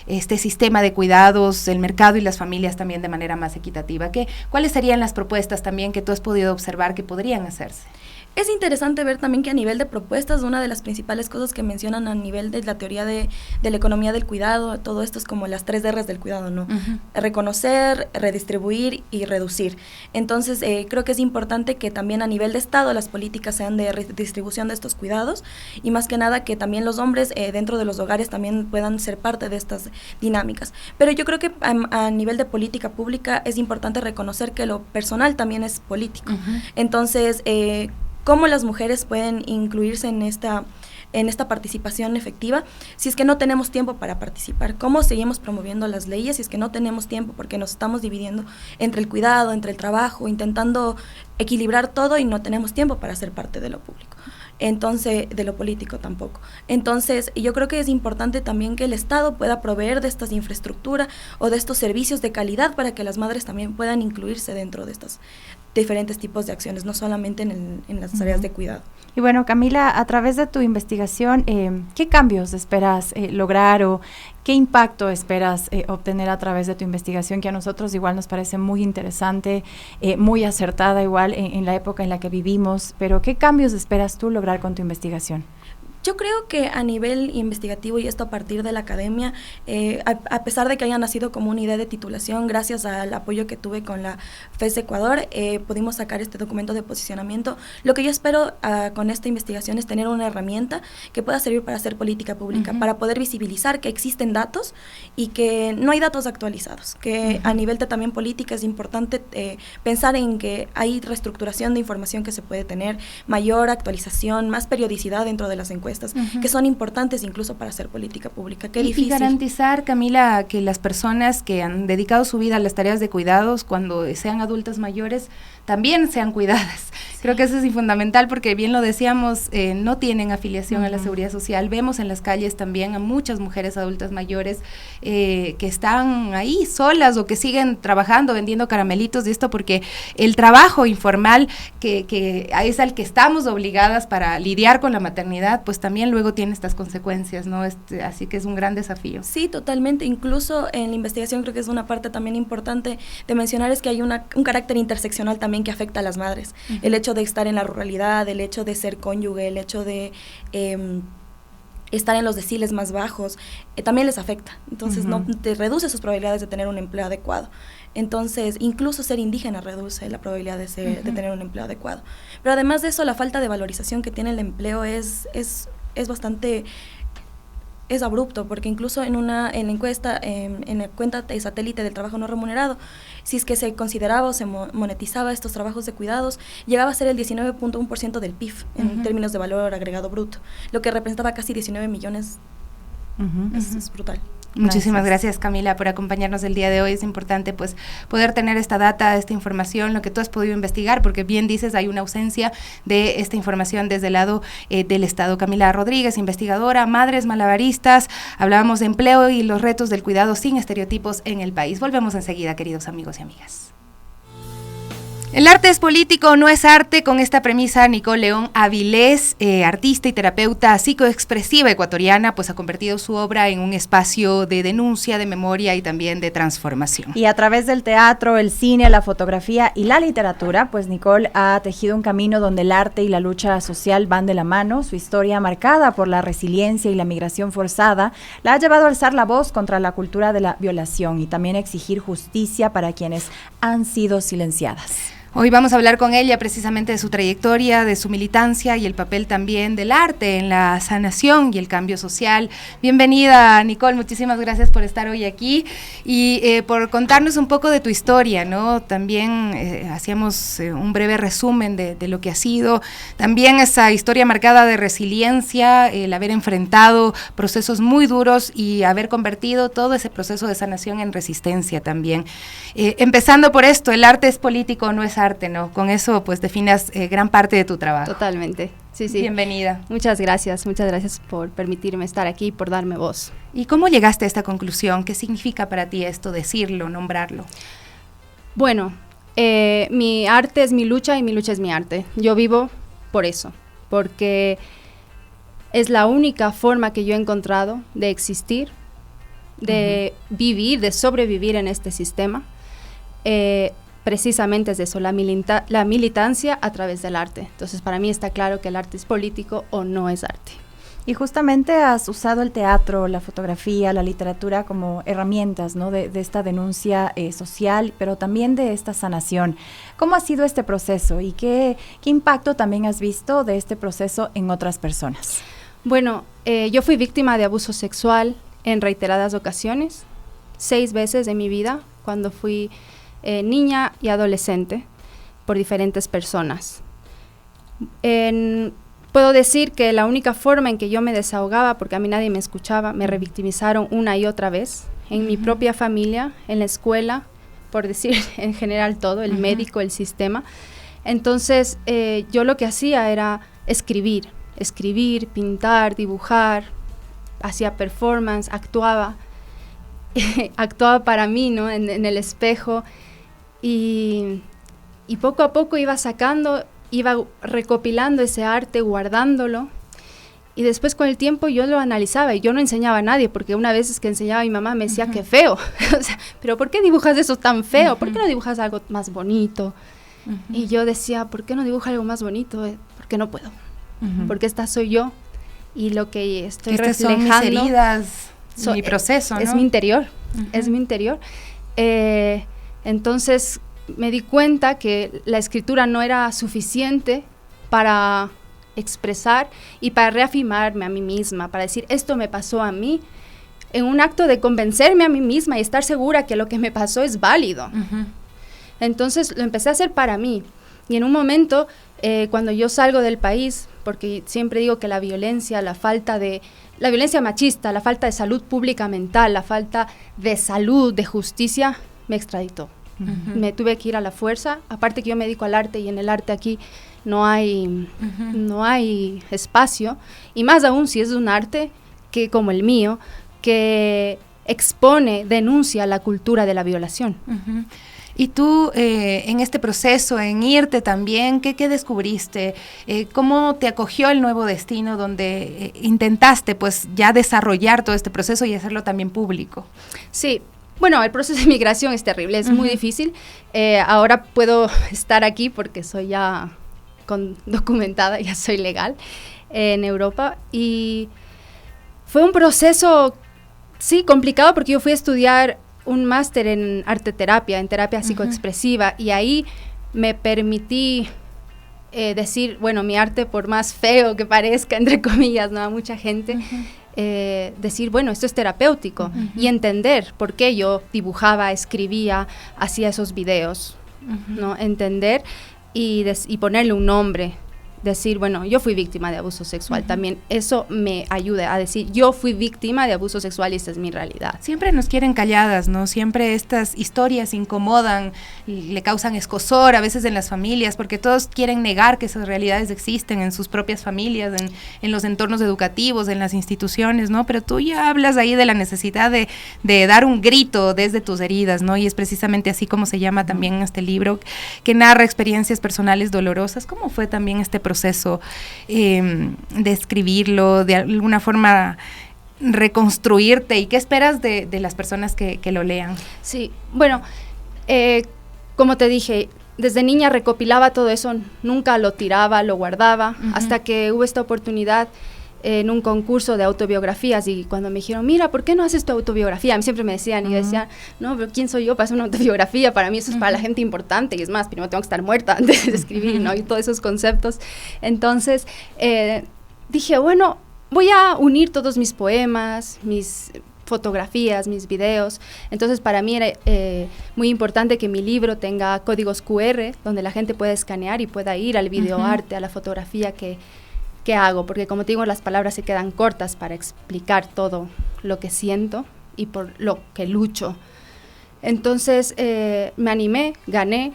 este sistema de cuidados, el mercado y las familias también de manera más equitativa? ¿Cuáles serían las propuestas también que tú has podido observar que podrían hacerse? Es interesante ver también que a nivel de propuestas, una de las principales cosas que mencionan a nivel de la teoría de la economía del cuidado, todo esto es como las 3 R's del cuidado, ¿no? Reconocer, redistribuir y reducir. Entonces, creo que es importante que también a nivel de Estado las políticas sean de redistribución de estos cuidados y más que nada que también los hombres dentro de los hogares también puedan ser parte de estas dinámicas. Pero yo creo que a nivel de política pública es importante reconocer que lo personal también es político. Entonces, cómo las mujeres pueden incluirse en esta participación efectiva si es que no tenemos tiempo para participar, cómo seguimos promoviendo las leyes si es que no tenemos tiempo porque nos estamos dividiendo entre el cuidado, entre el trabajo, intentando equilibrar todo y no tenemos tiempo para ser parte de lo público. Entonces, de lo político tampoco. Entonces, yo creo que es importante también que el Estado pueda proveer de estas infraestructuras o de estos servicios de calidad para que las madres también puedan incluirse dentro de estos diferentes tipos de acciones, no solamente en las áreas de cuidado. Y bueno, Camila, a través de tu investigación, ¿qué cambios esperas lograr o qué impacto esperas obtener a través de tu investigación, que a nosotros igual nos parece muy interesante, muy acertada igual en la época en la que vivimos, pero qué cambios esperas tú lograr con tu investigación? Yo creo que a nivel investigativo y esto a partir de la academia, a pesar de que haya nacido como una idea de titulación, gracias al apoyo que tuve con la FES Ecuador, pudimos sacar este documento de posicionamiento. Lo que yo espero con esta investigación es tener una herramienta que pueda servir para hacer política pública, para poder visibilizar que existen datos y que no hay datos actualizados, que a nivel de también política es importante pensar en que hay reestructuración de información que se puede tener, mayor actualización, más periodicidad dentro de las encuestas, que son importantes incluso para hacer política pública. Qué difícil. Y garantizar, Camila, que las personas que han dedicado su vida a las tareas de cuidados, cuando sean adultas mayores, también sean cuidadas. Creo que eso es fundamental porque bien lo decíamos, no tienen afiliación a la Seguridad Social. Vemos en las calles también a muchas mujeres adultas mayores que están ahí solas o que siguen trabajando, vendiendo caramelitos y esto porque el trabajo informal que es al que estamos obligadas para lidiar con la maternidad, pues también luego tiene estas consecuencias, ¿no? Así que es un gran desafío. Sí, totalmente. Incluso en la investigación creo que es una parte también importante de mencionar es que hay un carácter interseccional también que afecta a las madres. El hecho de estar en la ruralidad, el hecho de ser cónyuge, el hecho de estar en los deciles más bajos, también les afecta. Entonces, no te reduce sus probabilidades de tener un empleo adecuado. Entonces, incluso ser indígena reduce la probabilidad de tener un empleo adecuado. Pero además de eso, la falta de valorización que tiene el empleo es bastante... es abrupto, porque incluso en la encuesta, en la cuenta de satélite del trabajo no remunerado, si es que se consideraba o se monetizaba estos trabajos de cuidados, llegaba a ser el 19.1% del PIB en términos de valor agregado bruto, lo que representaba casi 19 millones. Es brutal. Muchísimas gracias, Camila, por acompañarnos el día de hoy. Es importante pues poder tener esta data, esta información, lo que tú has podido investigar, porque bien dices, hay una ausencia de esta información desde el lado del Estado. Camila Rodríguez, investigadora, Madres Malabaristas, hablábamos de empleo y los retos del cuidado sin estereotipos en el país. Volvemos enseguida, queridos amigos y amigas. El arte es político, no es arte. Con esta premisa, Nicole León Avilés, artista y terapeuta psicoexpresiva ecuatoriana, pues ha convertido su obra en un espacio de denuncia, de memoria y también de transformación. Y a través del teatro, el cine, la fotografía y la literatura, pues Nicole ha tejido un camino donde el arte y la lucha social van de la mano. Su historia, marcada por la resiliencia y la migración forzada, la ha llevado a alzar la voz contra la cultura de la violación y también a exigir justicia para quienes han sido silenciadas. Hoy vamos a hablar con ella precisamente de su trayectoria, de su militancia y el papel también del arte en la sanación y el cambio social. Bienvenida, Nicole, muchísimas gracias por estar hoy aquí y por contarnos un poco de tu historia, ¿no? También hacíamos un breve resumen de lo que ha sido, también esa historia marcada de resiliencia, el haber enfrentado procesos muy duros y haber convertido todo ese proceso de sanación en resistencia también. Empezando por esto, el arte es político, no es arte, ¿no? Con eso pues definas gran parte de tu trabajo. Totalmente, sí. Bienvenida. Muchas gracias por permitirme estar aquí y por darme voz. ¿Y cómo llegaste a esta conclusión? ¿Qué significa para ti esto, decirlo, nombrarlo? Bueno, mi arte es mi lucha y mi lucha es mi arte. Yo vivo por eso, porque es la única forma que yo he encontrado de existir, de vivir, de sobrevivir en este sistema. precisamente es eso, la militancia a través del arte. Entonces, para mí está claro que el arte es político o no es arte. Y justamente has usado el teatro, la fotografía, la literatura como herramientas, ¿no? de esta denuncia social, pero también de esta sanación. ¿Cómo ha sido este proceso y qué impacto también has visto de este proceso en otras personas? Bueno, yo fui víctima de abuso sexual en reiteradas ocasiones, 6 veces en mi vida, cuando fui niña y adolescente, por diferentes personas. Puedo decir que la única forma en que yo me desahogaba, porque a mí nadie me escuchaba, me revictimizaron una y otra vez, en mi propia familia, en la escuela, por decir en general todo, el médico, el sistema. Entonces, yo lo que hacía era escribir, pintar, dibujar, hacía performance, actuaba para mí, ¿no? En el espejo, y poco a poco iba recopilando ese arte, guardándolo, y después con el tiempo yo lo analizaba y yo no enseñaba a nadie, porque una vez que enseñaba a mi mamá me decía que feo, o sea, pero ¿por qué dibujas eso tan feo? ¿Por qué no dibujas algo más bonito? Y yo decía, ¿por qué no dibujo algo más bonito? Porque no puedo, porque esta soy yo, y lo que estoy reflejando son mis heridas, mi proceso, ¿no? Es mi interior, es mi interior. Entonces me di cuenta que la escritura no era suficiente para expresar y para reafirmarme a mí misma, para decir, esto me pasó a mí, en un acto de convencerme a mí misma y estar segura que lo que me pasó es válido. Entonces lo empecé a hacer para mí, y en un momento, cuando yo salgo del país, porque siempre digo que la violencia machista, la falta de salud pública mental, la falta de salud, de justicia, me extraditó. Me tuve que ir a la fuerza, aparte que yo me dedico al arte, y en el arte aquí no hay espacio, y más aún si es un arte que como el mío, que expone, denuncia la cultura de la violación. Y tú, en este proceso, en irte también, ¿qué descubriste? ¿Cómo te acogió el Nuevo Destino, donde intentaste pues ya desarrollar todo este proceso y hacerlo también público? Sí. Bueno, el proceso de migración es terrible, es muy difícil. Ahora puedo estar aquí porque soy ya documentada, ya soy legal en Europa. Y fue un proceso, sí, complicado, porque yo fui a estudiar un máster en arteterapia, en terapia psicoexpresiva, y ahí me permití decir, bueno, mi arte, por más feo que parezca, entre comillas, ¿no? A mucha gente, decir, bueno, esto es terapéutico, y entender por qué yo dibujaba, escribía, hacía esos videos, ¿no? Entender y ponerle un nombre, decir, bueno, yo fui víctima de abuso sexual, también eso me ayuda a decir, yo fui víctima de abuso sexual y esta es mi realidad. Siempre nos quieren calladas, ¿no? Siempre estas historias incomodan, le causan escozor a veces en las familias, porque todos quieren negar que esas realidades existen en sus propias familias, en los entornos educativos, en las instituciones, ¿no? Pero tú ya hablas ahí de la necesidad de dar un grito desde tus heridas, ¿no? Y es precisamente así como se llama también este libro, que narra experiencias personales dolorosas. ¿Cómo fue también este proceso de escribirlo, de alguna forma reconstruirte, y qué esperas de las personas que lo lean? Sí, bueno, como te dije, desde niña recopilaba todo eso, nunca lo tiraba, lo guardaba, hasta que hubo esta oportunidad en un concurso de autobiografías, y cuando me dijeron, mira, ¿por qué no haces tu autobiografía? A mí siempre me decían, y yo decía, no, pero ¿quién soy yo para hacer una autobiografía? Para mí eso es para la gente importante, y es más, primero tengo que estar muerta antes de escribir, ¿no? Y todos esos conceptos. Entonces, dije, bueno, voy a unir todos mis poemas, mis fotografías, mis videos. Entonces, para mí era muy importante que mi libro tenga códigos QR, donde la gente pueda escanear y pueda ir al videoarte, a la fotografía que hago, porque como te digo, las palabras se quedan cortas para explicar todo lo que siento y por lo que lucho. Entonces me animé, gané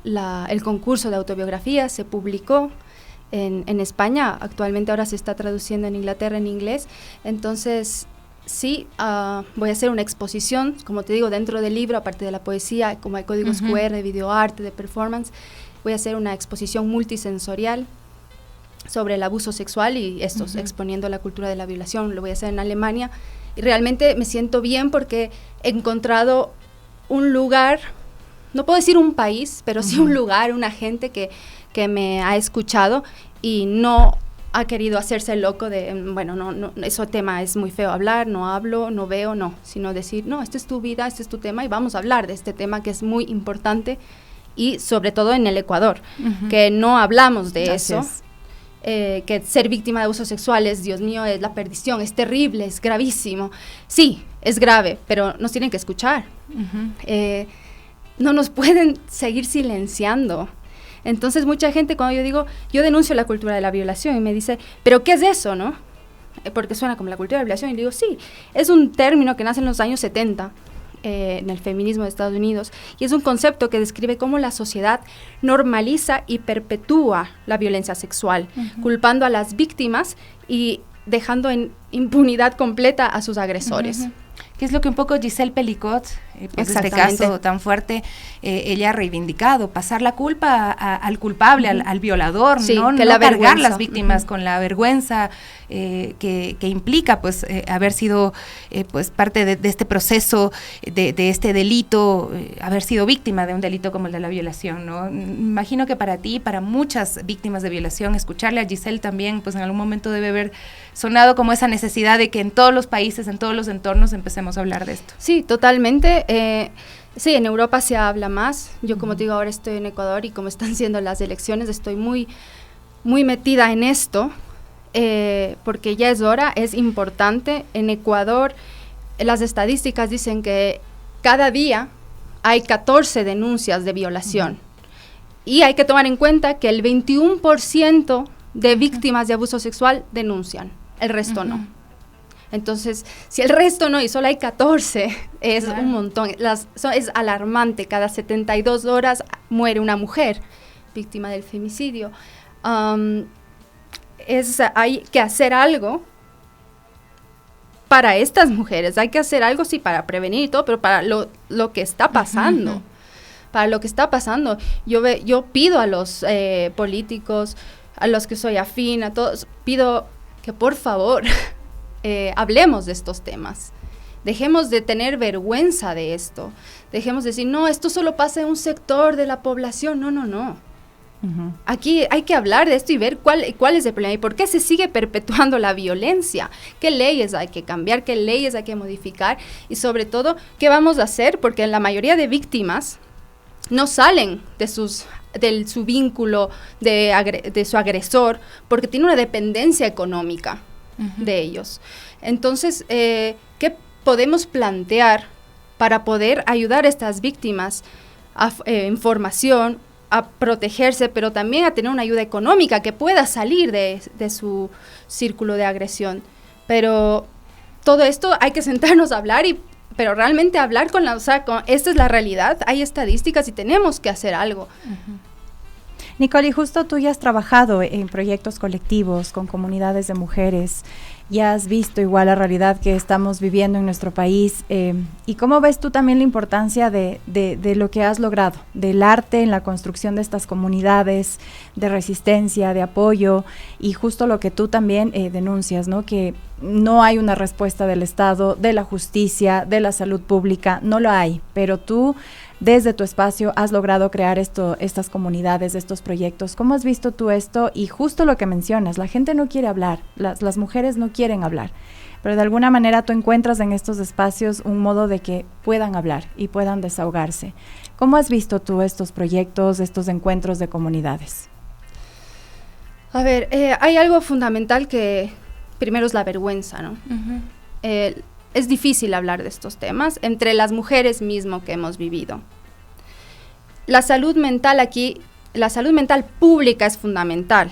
el concurso de autobiografía, se publicó en España, actualmente ahora se está traduciendo en Inglaterra en inglés. Entonces sí, voy a hacer una exposición, como te digo, dentro del libro, aparte de la poesía, como hay códigos QR, de videoarte, de performance, voy a hacer una exposición multisensorial sobre el abuso sexual y exponiendo la cultura de la violación. Lo voy a hacer en Alemania, y realmente me siento bien porque he encontrado un lugar no puedo decir un país, pero sí un lugar, una gente que me ha escuchado y no ha querido hacerse loco de, bueno, no, ese tema es muy feo hablar, no hablo, no veo, no, sino decir, no, esta es tu vida, este es tu tema y vamos a hablar de este tema que es muy importante y sobre todo en el Ecuador, que no hablamos de eso, que ser víctima de abusos sexuales, Dios mío, es la perdición, es terrible, es gravísimo. Sí, es grave, pero nos tienen que escuchar. No nos pueden seguir silenciando. Entonces mucha gente, cuando yo digo, yo denuncio la cultura de la violación y me dice, ¿pero qué es eso, no? Porque suena como la cultura de la violación y digo, sí, es un término que nace en los años 70 en el feminismo de Estados Unidos y es un concepto que describe cómo la sociedad normaliza y perpetúa la violencia sexual, culpando a las víctimas y dejando en impunidad completa a sus agresores. Que es lo que un poco Giselle Pelicot, pues este caso tan fuerte, ella ha reivindicado, pasar la culpa al culpable, al violador, sí, no cargar las víctimas con la vergüenza que implica pues haber sido pues parte de este proceso, de este delito, haber sido víctima de un delito como el de la violación, ¿no? Imagino que para ti, para muchas víctimas de violación, escucharle a Giselle también, pues en algún momento debe haber sonado como esa necesidad de que en todos los países, en todos los entornos empecemos a hablar de esto. Sí, totalmente. Sí, en Europa se habla más. Yo, como te digo, ahora estoy en Ecuador y como están siendo las elecciones, estoy muy, muy metida en esto, porque ya es hora, es importante. En Ecuador, las estadísticas dicen que cada día hay 14 denuncias de violación. Y hay que tomar en cuenta que el 21% de víctimas de abuso sexual denuncian, el resto no. Entonces, si el resto no y solo hay 14, es un montón. Es alarmante, cada 72 horas muere una mujer víctima del femicidio. Hay que hacer algo para estas mujeres, hay que hacer algo, sí, para prevenir y todo, pero para lo que está pasando. Para lo que está pasando, yo pido a los políticos, a los que soy afín, a todos, pido que por favor hablemos de estos temas. Dejemos de tener vergüenza de esto. Dejemos de decir, no, esto solo pasa en un sector de la población. No. Aquí hay que hablar de esto y ver cuál es el problema y por qué se sigue perpetuando la violencia. ¿Qué leyes hay que cambiar? ¿Qué leyes hay que modificar? Y sobre todo, ¿qué vamos a hacer? Porque la mayoría de víctimas no salen de su vínculo de su agresor porque tiene una dependencia económica de ellos. Entonces, ¿qué podemos plantear para poder ayudar a estas víctimas a información, a protegerse, pero también a tener una ayuda económica que pueda salir de su círculo de agresión? Pero todo esto hay que sentarnos a hablar pero realmente hablar esta es la realidad, hay estadísticas y tenemos que hacer algo. Nicole, y justo tú ya has trabajado en proyectos colectivos con comunidades de mujeres, ya has visto igual la realidad que estamos viviendo en nuestro país, y cómo ves tú también la importancia de lo que has logrado, del arte en la construcción de estas comunidades, de resistencia, de apoyo, y justo lo que tú también denuncias, ¿no? Que no hay una respuesta del Estado, de la justicia, de la salud pública, no lo hay, pero tú desde tu espacio has logrado crear estas comunidades, estos proyectos. ¿Cómo has visto tú esto? Y justo lo que mencionas, la gente no quiere hablar, las mujeres no quieren hablar, pero de alguna manera tú encuentras en estos espacios un modo de que puedan hablar y puedan desahogarse. ¿Cómo has visto tú estos proyectos, estos encuentros de comunidades? A ver, hay algo fundamental que primero es la vergüenza, ¿no? Es difícil hablar de estos temas entre las mujeres mismo que hemos vivido. La salud mental pública es fundamental.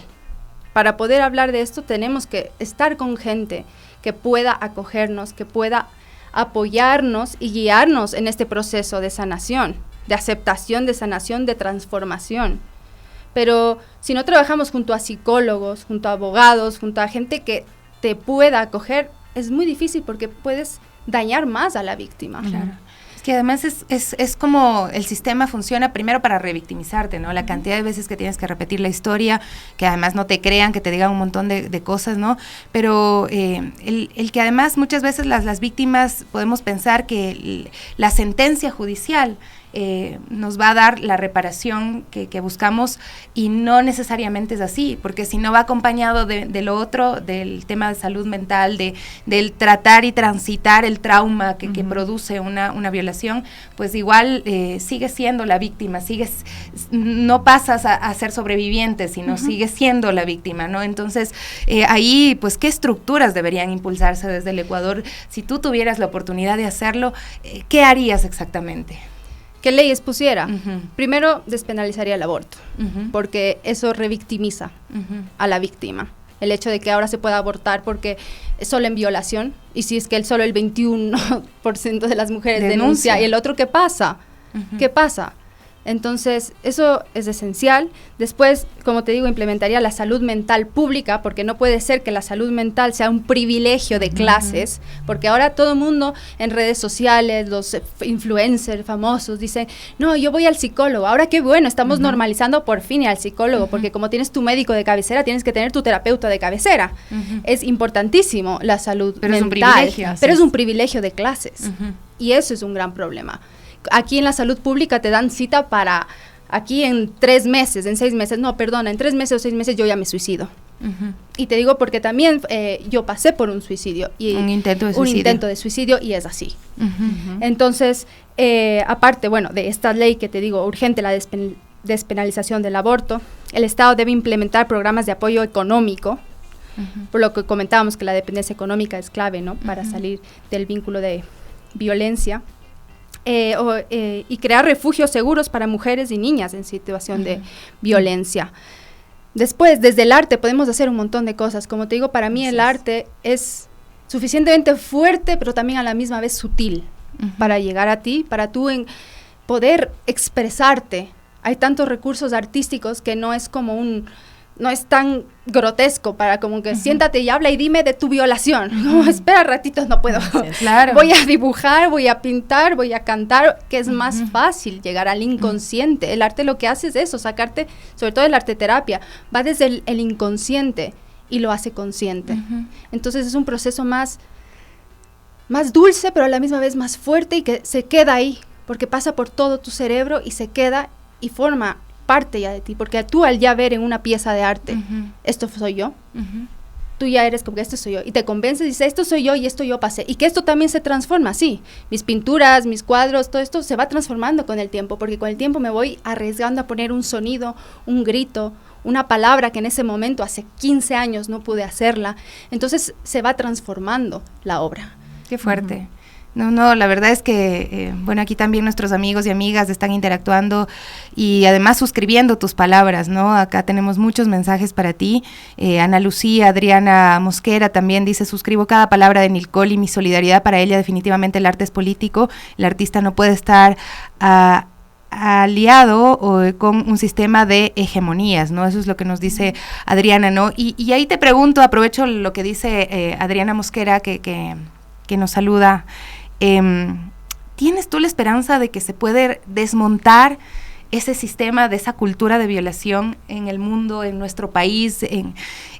Para poder hablar de esto tenemos que estar con gente que pueda acogernos, que pueda apoyarnos y guiarnos en este proceso de sanación, de aceptación, de sanación, de transformación. Pero si no trabajamos junto a psicólogos, junto a abogados, junto a gente que te pueda acoger, es muy difícil porque puedes dañar más a la víctima. Claro. Es que además es como el sistema funciona primero para revictimizarte, ¿no? La cantidad de veces que tienes que repetir la historia, que además no te crean, que te digan un montón de cosas, ¿no? Pero el que además muchas veces las víctimas podemos pensar que la sentencia judicial nos va a dar la reparación que buscamos, y no necesariamente es así, porque si no va acompañado de lo otro, del tema de salud mental, del tratar y transitar el trauma que produce una violación, pues igual sigues siendo la víctima, no pasas a ser sobreviviente, sino sigues siendo la víctima, ¿no? Entonces, ahí, pues, ¿qué estructuras deberían impulsarse desde el Ecuador? Si tú tuvieras la oportunidad de hacerlo, ¿qué harías exactamente? ¿Qué leyes pusiera? Primero, despenalizaría el aborto, porque eso revictimiza a la víctima. El hecho de que ahora se pueda abortar porque es solo en violación, y si es que solo el 21% de las mujeres denuncia, ¿y el otro qué pasa? ¿Qué pasa? Entonces, eso es esencial. Después, como te digo, implementaría la salud mental pública, porque no puede ser que la salud mental sea un privilegio de clases, porque ahora todo el mundo en redes sociales, los influencers famosos dicen, no, yo voy al psicólogo. Ahora qué bueno, estamos normalizando por fin ir al psicólogo, porque como tienes tu médico de cabecera, tienes que tener tu terapeuta de cabecera. Es importantísimo la salud mental, es un privilegio, pero es un privilegio de clases, y eso es un gran problema. Aquí en la salud pública te dan cita para, aquí en 3 meses, en 6 meses, no, perdona, en 3 meses o 6 meses yo ya me suicido. Y te digo porque también yo pasé por un suicidio. Un intento de suicidio. Un intento de suicidio, y es así. Entonces, aparte, bueno, de esta ley que te digo, urgente, la despenalización del aborto, el Estado debe implementar programas de apoyo económico, por lo que comentábamos que la dependencia económica es clave, ¿no? Para salir del vínculo de violencia. Y crear refugios seguros para mujeres y niñas en situación de violencia. Después, desde el arte podemos hacer un montón de cosas. Como te digo, para mí el arte es suficientemente fuerte, pero también a la misma vez sutil, para llegar a ti, para tú poder expresarte. Hay tantos recursos artísticos que no es como no es tan grotesco para como que siéntate y habla y dime de tu violación. No, espera ratitos, no puedo. Claro. Voy a dibujar, voy a pintar, voy a cantar, que es más fácil llegar al inconsciente. El arte lo que hace es eso, sacarte, sobre todo el arte terapia, va desde el inconsciente y lo hace consciente. Entonces es un proceso más dulce, pero a la misma vez más fuerte, y que se queda ahí, porque pasa por todo tu cerebro y se queda y forma parte ya de ti, porque tú al ya ver en una pieza de arte, esto soy yo, tú ya eres como que esto soy yo, y te convences y dices, esto soy yo y esto yo pasé, y que esto también se transforma, sí, mis pinturas, mis cuadros, todo esto se va transformando con el tiempo, porque con el tiempo me voy arriesgando a poner un sonido, un grito, una palabra que en ese momento, hace 15 años no pude hacerla, entonces se va transformando la obra. Qué fuerte. No, la verdad es que, bueno, aquí también nuestros amigos y amigas están interactuando y además suscribiendo tus palabras, ¿no? Acá tenemos muchos mensajes para ti. Ana Lucía, Adriana Mosquera también dice, suscribo cada palabra de Nicole y mi solidaridad para ella. Definitivamente el arte es político, el artista no puede estar aliado con un sistema de hegemonías, ¿no? Eso es lo que nos dice Adriana, ¿no? Y ahí te pregunto, aprovecho lo que dice Adriana Mosquera, que nos saluda. ¿Tienes tú la esperanza de que se puede desmontar ese sistema de esa cultura de violación en el mundo, en nuestro país,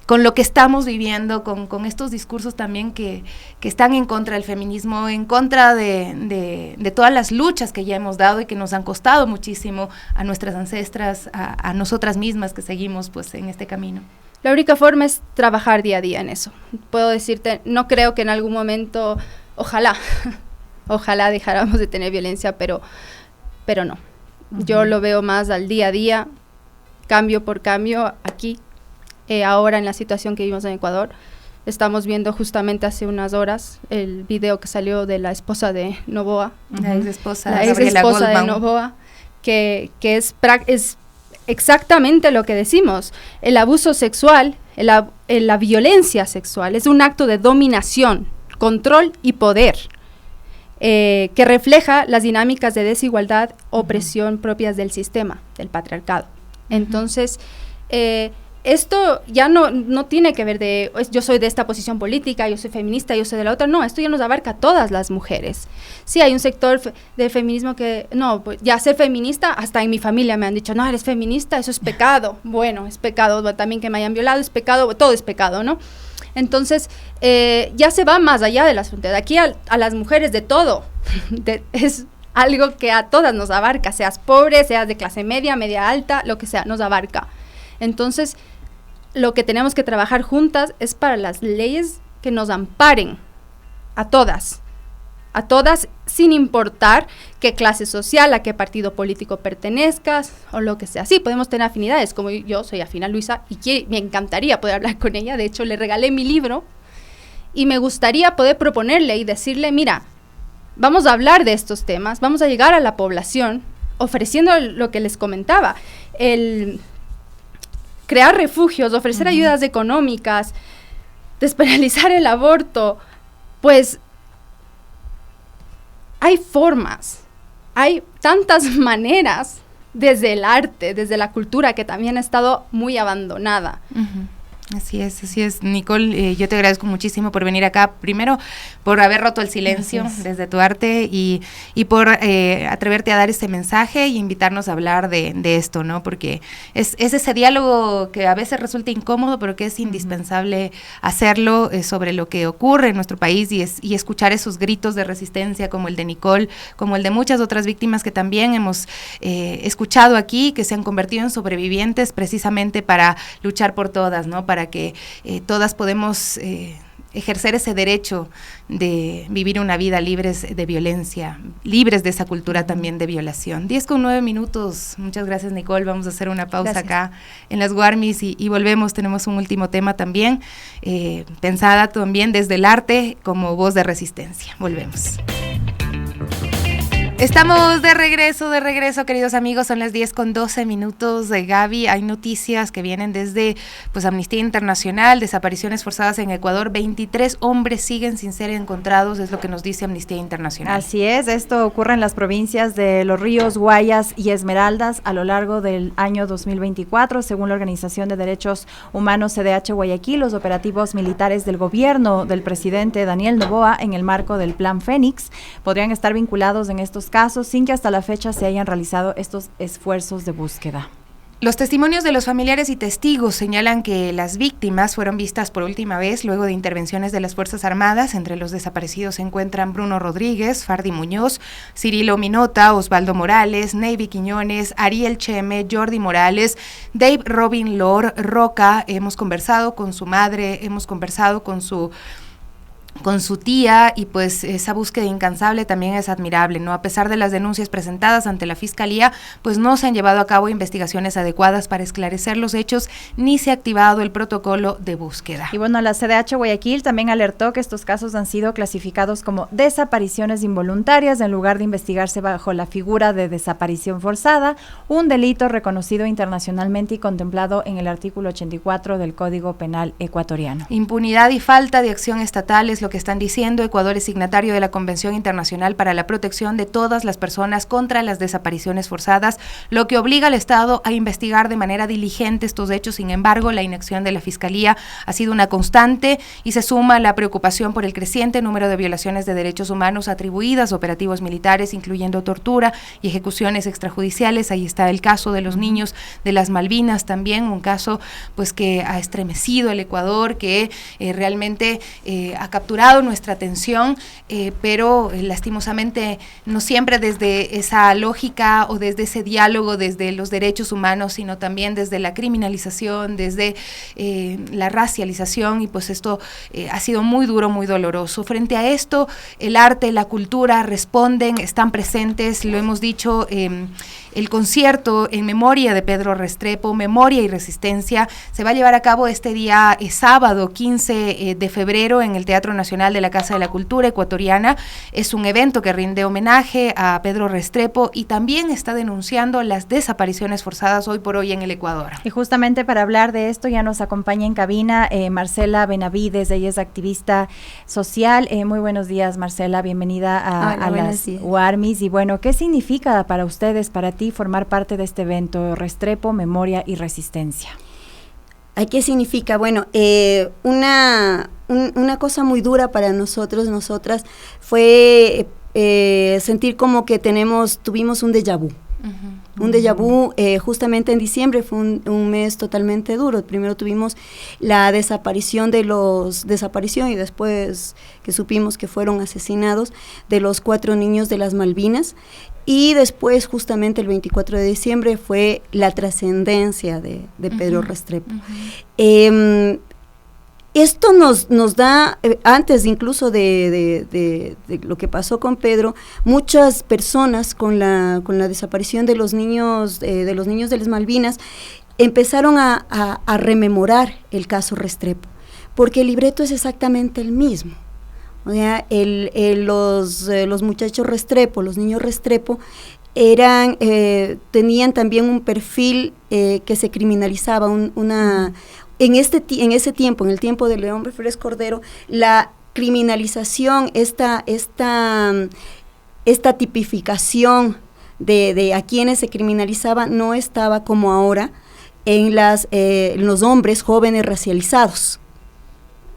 con lo que estamos viviendo, con estos discursos también que están en contra del feminismo, en contra de todas las luchas que ya hemos dado y que nos han costado muchísimo a nuestras ancestras, a nosotras mismas que seguimos pues en este camino? La única forma es trabajar día a día en eso. Puedo decirte, no creo que en algún momento, ojalá dejáramos de tener violencia, pero no. Yo lo veo más al día a día, cambio por cambio, aquí, ahora en la situación que vivimos en Ecuador. Estamos viendo justamente hace unas horas el video que salió de la esposa de Noboa. La ex esposa de Noboa, que es exactamente lo que decimos. El abuso sexual, la violencia sexual es un acto de dominación, control y poder. Que refleja las dinámicas de desigualdad, opresión propias del sistema, del patriarcado. Entonces, esto ya no tiene que ver de, yo soy de esta posición política, yo soy feminista, yo soy de la otra, no, esto ya nos abarca a todas las mujeres. Sí, hay un sector de feminismo que, no, pues ya ser feminista, hasta en mi familia me han dicho, no, eres feminista, eso es pecado. Bueno, es pecado, también que me hayan violado es pecado, todo es pecado, ¿no? Entonces, ya se va más allá de las fronteras. Aquí a las mujeres de todo, algo que a todas nos abarca, seas pobre, seas de clase media, media alta, lo que sea, nos abarca. Entonces, lo que tenemos que trabajar juntas es para las leyes que nos amparen a todas, sin importar qué clase social, a qué partido político pertenezcas o lo que sea. Sí, podemos tener afinidades, como yo soy afín a Luisa y me encantaría poder hablar con ella. De hecho, le regalé mi libro y me gustaría poder proponerle y decirle, mira, vamos a hablar de estos temas, vamos a llegar a la población ofreciendo lo que les comentaba, el crear refugios, ofrecer ayudas económicas, despenalizar el aborto. Pues hay formas, hay tantas maneras, desde el arte, desde la cultura, que también ha estado muy abandonada. Así es, Nicole, yo te agradezco muchísimo por venir acá, primero por haber roto el silencio desde tu arte y por atreverte a dar este mensaje e invitarnos a hablar de esto, ¿no? Porque es ese diálogo que a veces resulta incómodo, pero que es indispensable hacerlo sobre lo que ocurre en nuestro país y escuchar esos gritos de resistencia como el de Nicole, como el de muchas otras víctimas que también hemos escuchado aquí, que se han convertido en sobrevivientes precisamente para luchar por todas, ¿no? Para que todas podemos ejercer ese derecho de vivir una vida libres de violencia, libres de esa cultura también de violación. 10:09. Muchas gracias, Nicole. Vamos a hacer una pausa acá en las Guarmis y volvemos. Tenemos un último tema también, pensada también desde el arte como voz de resistencia. Volvemos. Estamos de regreso, queridos amigos, son las 10:12 de Gaby. Hay noticias que vienen desde Amnistía Internacional, desapariciones forzadas en Ecuador, 23 hombres siguen sin ser encontrados, es lo que nos dice Amnistía Internacional. Así es, esto ocurre en las provincias de Los Ríos, Guayas y Esmeraldas a lo largo del año 2024, según la Organización de Derechos Humanos CDH Guayaquil. Los operativos militares del gobierno del presidente Daniel Noboa en el marco del Plan Fénix podrían estar vinculados en estos casos sin que hasta la fecha se hayan realizado estos esfuerzos de búsqueda. Los testimonios de los familiares y testigos señalan que las víctimas fueron vistas por última vez luego de intervenciones de las Fuerzas Armadas. Entre los desaparecidos se encuentran Bruno Rodríguez, Fardi Muñoz, Cirilo Minota, Osvaldo Morales, Neyvi Quiñones, Ariel Cheme, Jordi Morales, Dave Robin Lor, Roca. Hemos conversado con su madre, hemos conversado con su tía, y pues esa búsqueda incansable también es admirable, ¿no? A pesar de las denuncias presentadas ante la Fiscalía, pues no se han llevado a cabo investigaciones adecuadas para esclarecer los hechos, ni se ha activado el protocolo de búsqueda. Y bueno, la CDH Guayaquil también alertó que estos casos han sido clasificados como desapariciones involuntarias en lugar de investigarse bajo la figura de desaparición forzada, un delito reconocido internacionalmente y contemplado en el artículo 84 del Código Penal ecuatoriano. Impunidad y falta de acción estatal es lo que están diciendo. Ecuador es signatario de la Convención Internacional para la Protección de todas las personas contra las desapariciones forzadas, lo que obliga al Estado a investigar de manera diligente estos hechos. Sin embargo, la inacción de la Fiscalía ha sido una constante y se suma la preocupación por el creciente número de violaciones de derechos humanos atribuidas a operativos militares, incluyendo tortura y ejecuciones extrajudiciales. Ahí está el caso de los niños de las Malvinas, también un caso pues que ha estremecido el Ecuador, que realmente ha capturado nuestra atención, pero lastimosamente no siempre desde esa lógica o desde ese diálogo, desde los derechos humanos, sino también desde la criminalización, desde la racialización, y pues esto ha sido muy duro, muy doloroso. Frente a esto, el arte, la cultura responden, están presentes, lo hemos dicho, el concierto en memoria de Pedro Restrepo, Memoria y Resistencia, se va a llevar a cabo este día sábado 15 de febrero en el Teatro Nacional de la Casa de la Cultura Ecuatoriana. Es un evento que rinde homenaje a Pedro Restrepo y también está denunciando las desapariciones forzadas hoy por hoy en el Ecuador. Y justamente para hablar de esto ya nos acompaña en cabina Marcela Benavides, ella es activista social. Muy buenos días, Marcela, bienvenida a las Guarmis. Y bueno, ¿qué significa para ustedes, para ti, formar parte de este evento Restrepo, Memoria y Resistencia? ¿Qué significa? Bueno, una cosa muy dura para nosotras, fue sentir como que tuvimos un déjà vu. Un déjà vu, justamente en diciembre fue un mes totalmente duro. Primero tuvimos la desaparición y después que supimos que fueron asesinados, de los 4 niños de las Malvinas. Y después, justamente el 24 de diciembre, fue la trascendencia de Pedro Restrepo. Esto nos da, antes incluso de lo que pasó con Pedro, muchas personas con la desaparición de los niños de las Malvinas empezaron a rememorar el caso Restrepo, porque el libreto es exactamente el mismo. O sea, los muchachos Restrepo, los niños Restrepo, tenían también un perfil que se criminalizaba, en ese tiempo, en el tiempo de León Férez Cordero, la criminalización, esta tipificación de a quienes se criminalizaba no estaba como ahora en los hombres jóvenes racializados,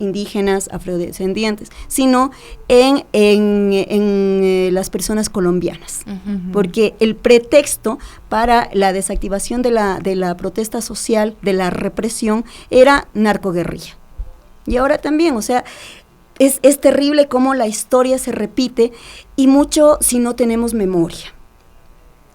indígenas, afrodescendientes, sino en las personas colombianas, porque el pretexto para la desactivación de la protesta social, de la represión, era narcoguerrilla. Y ahora también, o sea, es terrible cómo la historia se repite, y mucho si no tenemos memoria.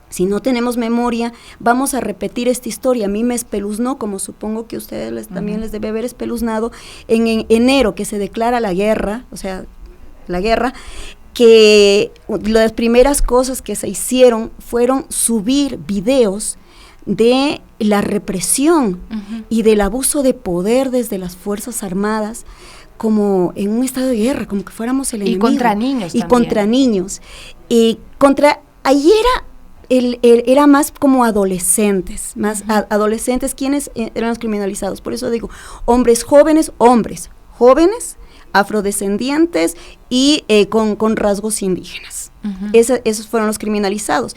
Si no tenemos memoria, vamos a repetir esta historia. A mí me espeluznó, como supongo que a ustedes también les debe haber espeluznado, en enero, que se declara la guerra, que las primeras cosas que se hicieron fueron subir videos de la represión y del abuso de poder desde las Fuerzas Armadas, como en un estado de guerra, como que fuéramos el enemigo. Y contra niños también. Contra niños. Ahí era más como adolescentes, quienes eran los criminalizados. Por eso digo, hombres jóvenes, afrodescendientes y con rasgos indígenas. Esos fueron los criminalizados.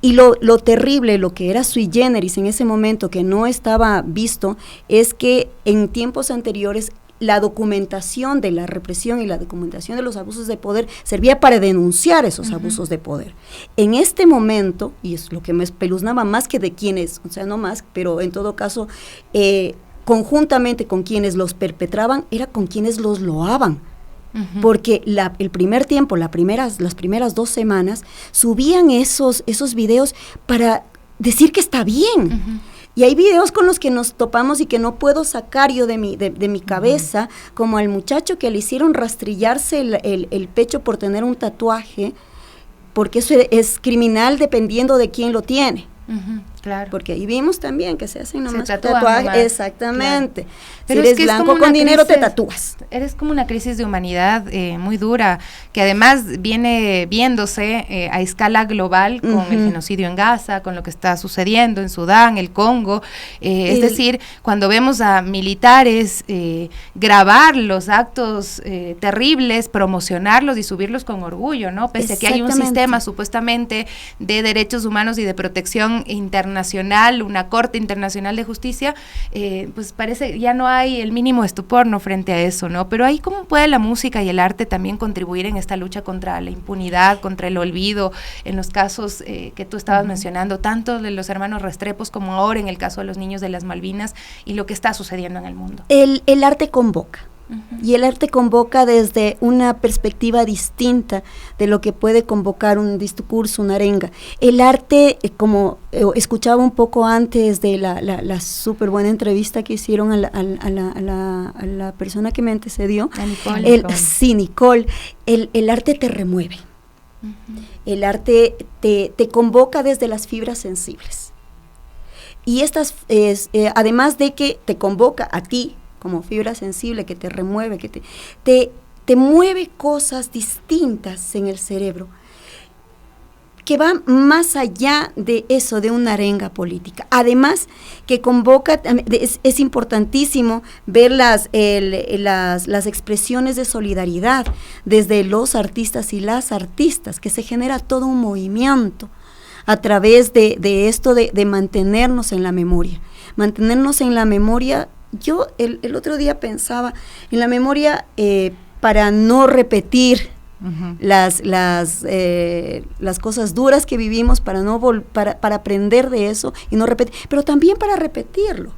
Y lo terrible, lo que era sui generis en ese momento, que no estaba visto, es que en tiempos anteriores la documentación de la represión y la documentación de los abusos de poder servía para denunciar esos abusos de poder. En este momento, y es lo que me espeluznaba más que de quienes, o sea, no más, pero en todo caso, conjuntamente con quienes los perpetraban, era con quienes los loaban. Porque el primer tiempo, las primeras 2 semanas, subían esos videos para decir que está bien. Y hay videos con los que nos topamos y que no puedo sacar yo de mi cabeza, como al muchacho que le hicieron rastrillarse el pecho por tener un tatuaje, porque eso es criminal dependiendo de quién lo tiene. Claro. Porque ahí vimos también que se hacen nomás tatuajes. Exactamente. Claro. Pero si eres blanco con dinero, te tatúas. Eres como una crisis de humanidad muy dura, que además viene viéndose a escala global con el genocidio en Gaza, con lo que está sucediendo en Sudán, el Congo. Es decir, cuando vemos a militares grabar los actos terribles, promocionarlos y subirlos con orgullo, ¿no? Pese a que hay un sistema supuestamente de derechos humanos y de protección internacional, una Corte Internacional de Justicia, pues parece ya no hay el mínimo estupor, ¿no?, frente a eso, ¿no? Pero ahí, ¿cómo puede la música y el arte también contribuir en esta lucha contra la impunidad, contra el olvido, en los casos que tú estabas mencionando, tanto de los hermanos Restrepos como ahora en el caso de los niños de las Malvinas y lo que está sucediendo en el mundo? El arte convoca. Y el arte convoca desde una perspectiva distinta de lo que puede convocar un discurso, una arenga. El arte, como escuchaba un poco antes de la súper buena entrevista que hicieron a la persona que me antecedió, Nicole, el arte te remueve. El arte te convoca desde las fibras sensibles. Y además de que te convoca a ti, como fibra sensible, que te remueve, que te mueve cosas distintas en el cerebro, que van más allá de eso, de una arenga política. Además, que convoca, es importantísimo ver las expresiones de solidaridad desde los artistas y las artistas, que se genera todo un movimiento a través de esto de mantenernos en la memoria. Mantenernos en la memoria. Yo el otro día pensaba en la memoria para no repetir las cosas duras que vivimos para aprender de eso y no repetir, pero también para repetirlo,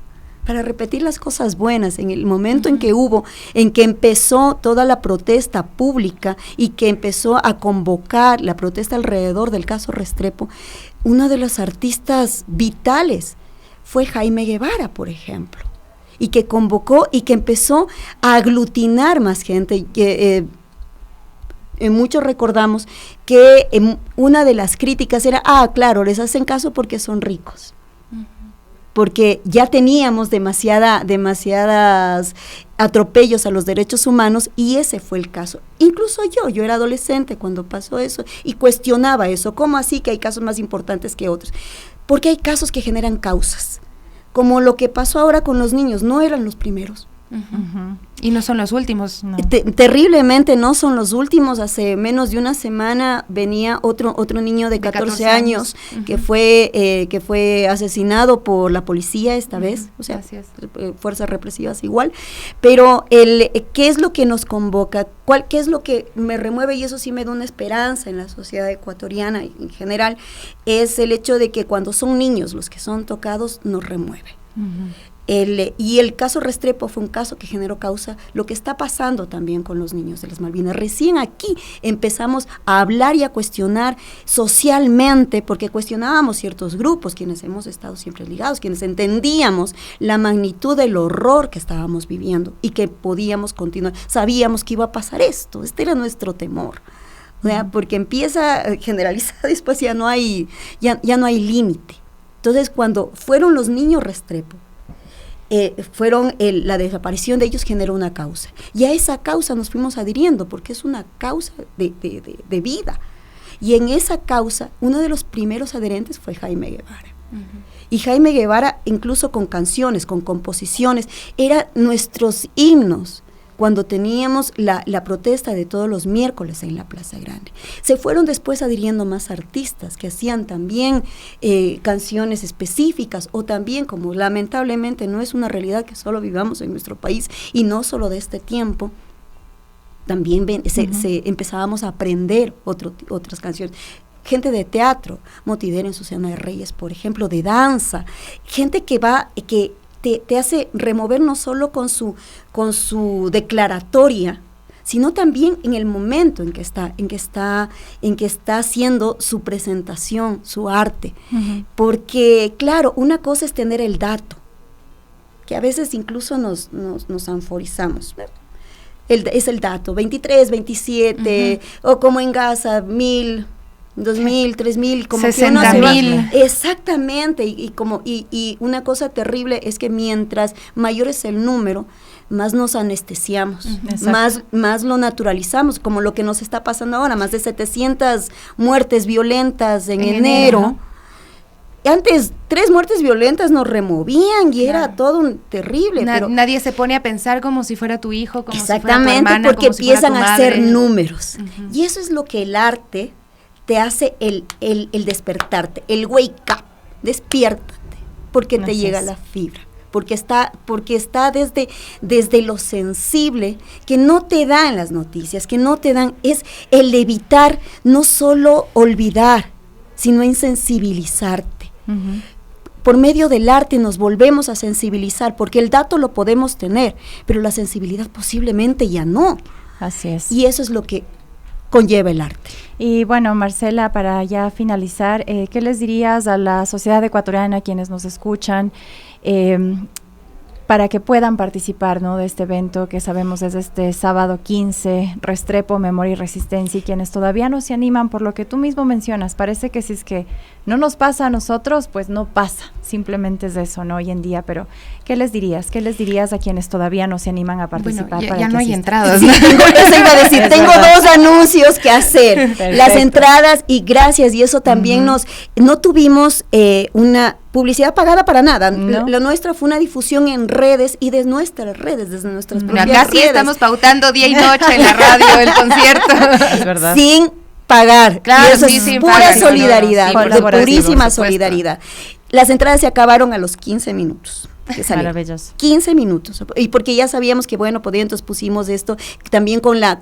para repetir las cosas buenas. En el momento en que empezó toda la protesta pública y que empezó a convocar la protesta alrededor del caso Restrepo, uno de los artistas vitales fue Jaime Guevara, por ejemplo, y que convocó y que empezó a aglutinar más gente. Muchos recordamos que una de las críticas era, claro, les hacen caso porque son ricos, porque ya teníamos demasiadas atropellos a los derechos humanos, y ese fue el caso. Incluso yo era adolescente cuando pasó eso y cuestionaba eso, ¿cómo así que hay casos más importantes que otros? Porque hay casos que generan causas, como lo que pasó ahora con los niños, no eran los primeros. Y no son los últimos, ¿no? Terriblemente no son los últimos. Hace menos de una semana venía otro niño de 14 años que fue asesinado por la policía esta vez, o sea, fuerzas represivas igual. Pero ¿qué es lo que nos convoca? ¿Qué es lo que me remueve? Y eso sí me da una esperanza en la sociedad ecuatoriana en general, es el hecho de que cuando son niños los que son tocados, nos remueve. Y el caso Restrepo fue un caso que generó causa, lo que está pasando también con los niños de las Malvinas. Recién aquí empezamos a hablar y a cuestionar socialmente, porque cuestionábamos ciertos grupos, quienes hemos estado siempre ligados, quienes entendíamos la magnitud del horror que estábamos viviendo y que podíamos continuar. Sabíamos que iba a pasar esto, este era nuestro temor, ¿verdad? Porque empieza a generalizar, después ya no hay límite. Entonces, cuando fueron los niños Restrepo, la desaparición de ellos generó una causa, y a esa causa nos fuimos adhiriendo porque es una causa de vida, y en esa causa uno de los primeros adherentes fue Jaime Guevara. Y Jaime Guevara, incluso con canciones, con composiciones, eran nuestros himnos cuando teníamos la protesta de todos los miércoles en la Plaza Grande. Se fueron después adhiriendo más artistas que hacían también canciones específicas, o también, como lamentablemente no es una realidad que solo vivamos en nuestro país y no solo de este tiempo, también empezábamos a aprender otras canciones. Gente de teatro, Motidera en Susana de Reyes, por ejemplo, de danza, gente que te hace remover no solo con su declaratoria, sino también en el momento en que está haciendo su presentación, su arte. Porque, claro, una cosa es tener el dato, que a veces incluso nos anforizamos. Es el dato, 23, 27, o como en Gaza, 1000, 2000, 3000, como 60,000. Exactamente, y una cosa terrible es que mientras mayor es el número, más nos anestesiamos, más lo naturalizamos, como lo que nos está pasando ahora, más de 700 muertes violentas en enero. Antes 3 muertes violentas nos removían y era todo un terrible. Pero nadie se pone a pensar como si fuera tu hijo, como si fuera tu exactamente, hermana, porque como si fuera empiezan tu a madre. hacer números. Y eso es lo que el arte te hace, el despertarte, el wake up, despiértate, porque te llega la fibra, porque está desde lo sensible, que no te dan las noticias, que no te dan, es el evitar, no solo olvidar, sino insensibilizarte. Por medio del arte nos volvemos a sensibilizar, porque el dato lo podemos tener, pero la sensibilidad posiblemente ya no. Así es. Y eso es lo que conlleva el arte. Y bueno, Marcela, para ya finalizar, ¿qué les dirías a la sociedad ecuatoriana, quienes nos escuchan, para que puedan participar, ¿no?, de este evento que sabemos es este sábado 15, Restrepo, Memoria y Resistencia, y quienes todavía no se animan por lo que tú mismo mencionas? Parece que si es que no nos pasa a nosotros, pues no pasa, simplemente es eso, ¿no?, hoy en día. Pero ¿qué les dirías? ¿Qué les dirías a quienes todavía no se animan a participar? Bueno, para ya que no hay asistan? entradas. Sí, eso iba a decir, tengo 2 anuncios que hacer. Perfecto. Las entradas, y gracias, y eso también no tuvimos una publicidad pagada para nada. No. Lo nuestra fue una difusión en redes, y de nuestras redes, desde nuestras Bueno, propias acá sí redes. estamos pautando día y noche en la radio el concierto. Es verdad. Sin pagar. Claro, y eso sí, es sin pura pagar, solidaridad, sí, de colaborativo, purísima por supuesto. solidaridad. Las entradas se acabaron a los 15 minutos. Maravilloso. 15 minutos. Y porque ya sabíamos que, bueno, podía, entonces pusimos esto también con la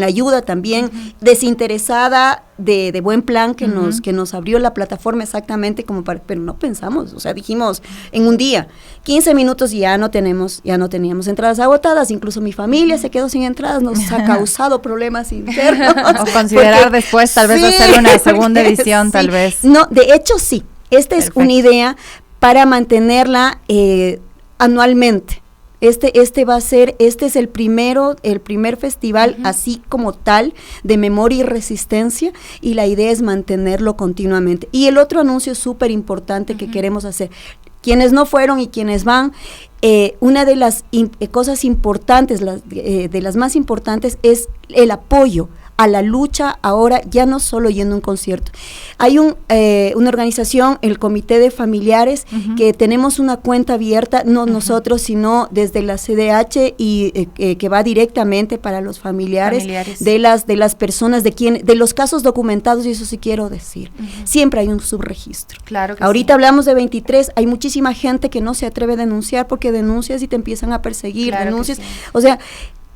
ayuda también desinteresada de Buen Plan que nos abrió la plataforma exactamente como para, pero no pensamos, o sea, dijimos en un día, 15 minutos y ya no teníamos entradas agotadas, incluso mi familia se quedó sin entradas, nos ha causado problemas internos. O considerar después tal vez hacer una segunda edición, tal vez. No, de hecho sí, esta es una idea para mantenerla anualmente. Este es el primer festival así como tal de memoria y resistencia, y la idea es mantenerlo continuamente. Y el otro anuncio súper importante que queremos hacer, quienes no fueron y quienes van, una de las cosas importantes, de las más importantes, es el apoyo a la lucha ahora, ya no solo yendo a un concierto. Hay una organización, el Comité de Familiares, que tenemos una cuenta abierta, no nosotros, sino desde la CDH, y que va directamente para los familiares. de las personas, de los casos documentados, y eso sí quiero decir. Siempre hay un subregistro. Claro que ahorita hablamos de 23, hay muchísima gente que no se atreve a denunciar porque denuncias y te empiezan a perseguir, denuncias. O sea,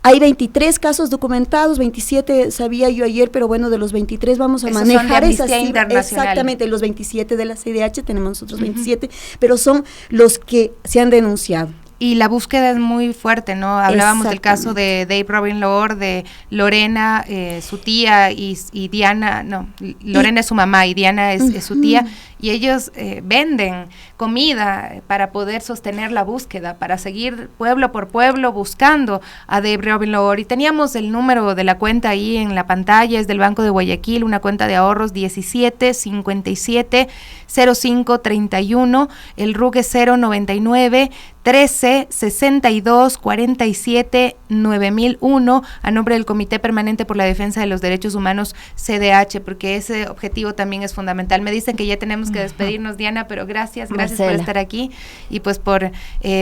hay 23 casos documentados, 27 sabía yo ayer, pero bueno, de los 23 vamos a manejar esa cifra. Exactamente, los 27 de la CDH, tenemos nosotros 27, pero son los que se han denunciado. Y la búsqueda es muy fuerte, ¿no? Hablábamos del caso de Dave Robin Lord, de Lorena, su tía, y Diana, no, Lorena es su mamá y Diana es su tía, y ellos venden comida para poder sostener la búsqueda, para seguir pueblo por pueblo buscando a Dave Robin Lord. Y teníamos el número de la cuenta ahí en la pantalla, es del Banco de Guayaquil, una cuenta de ahorros 17 57 05 31, el RUC es 099 13 62 47 9001, a nombre del Comité Permanente por la Defensa de los Derechos Humanos CDH, porque ese objetivo también es fundamental. Me dicen que ya tenemos que despedirnos, Diana, pero gracias Marcela, por estar aquí y pues por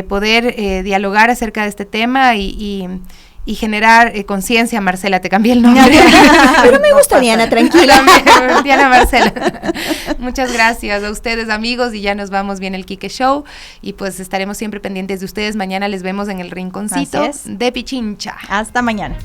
poder dialogar acerca de este tema y generar conciencia. Marcela, te cambié el nombre. Pero me gusta Diana, tranquila. Diana Marcela. Muchas gracias a ustedes, amigos, y ya nos vamos bien el Quique Show, y pues estaremos siempre pendientes de ustedes. Mañana les vemos en el rinconcito de Pichincha. Hasta mañana.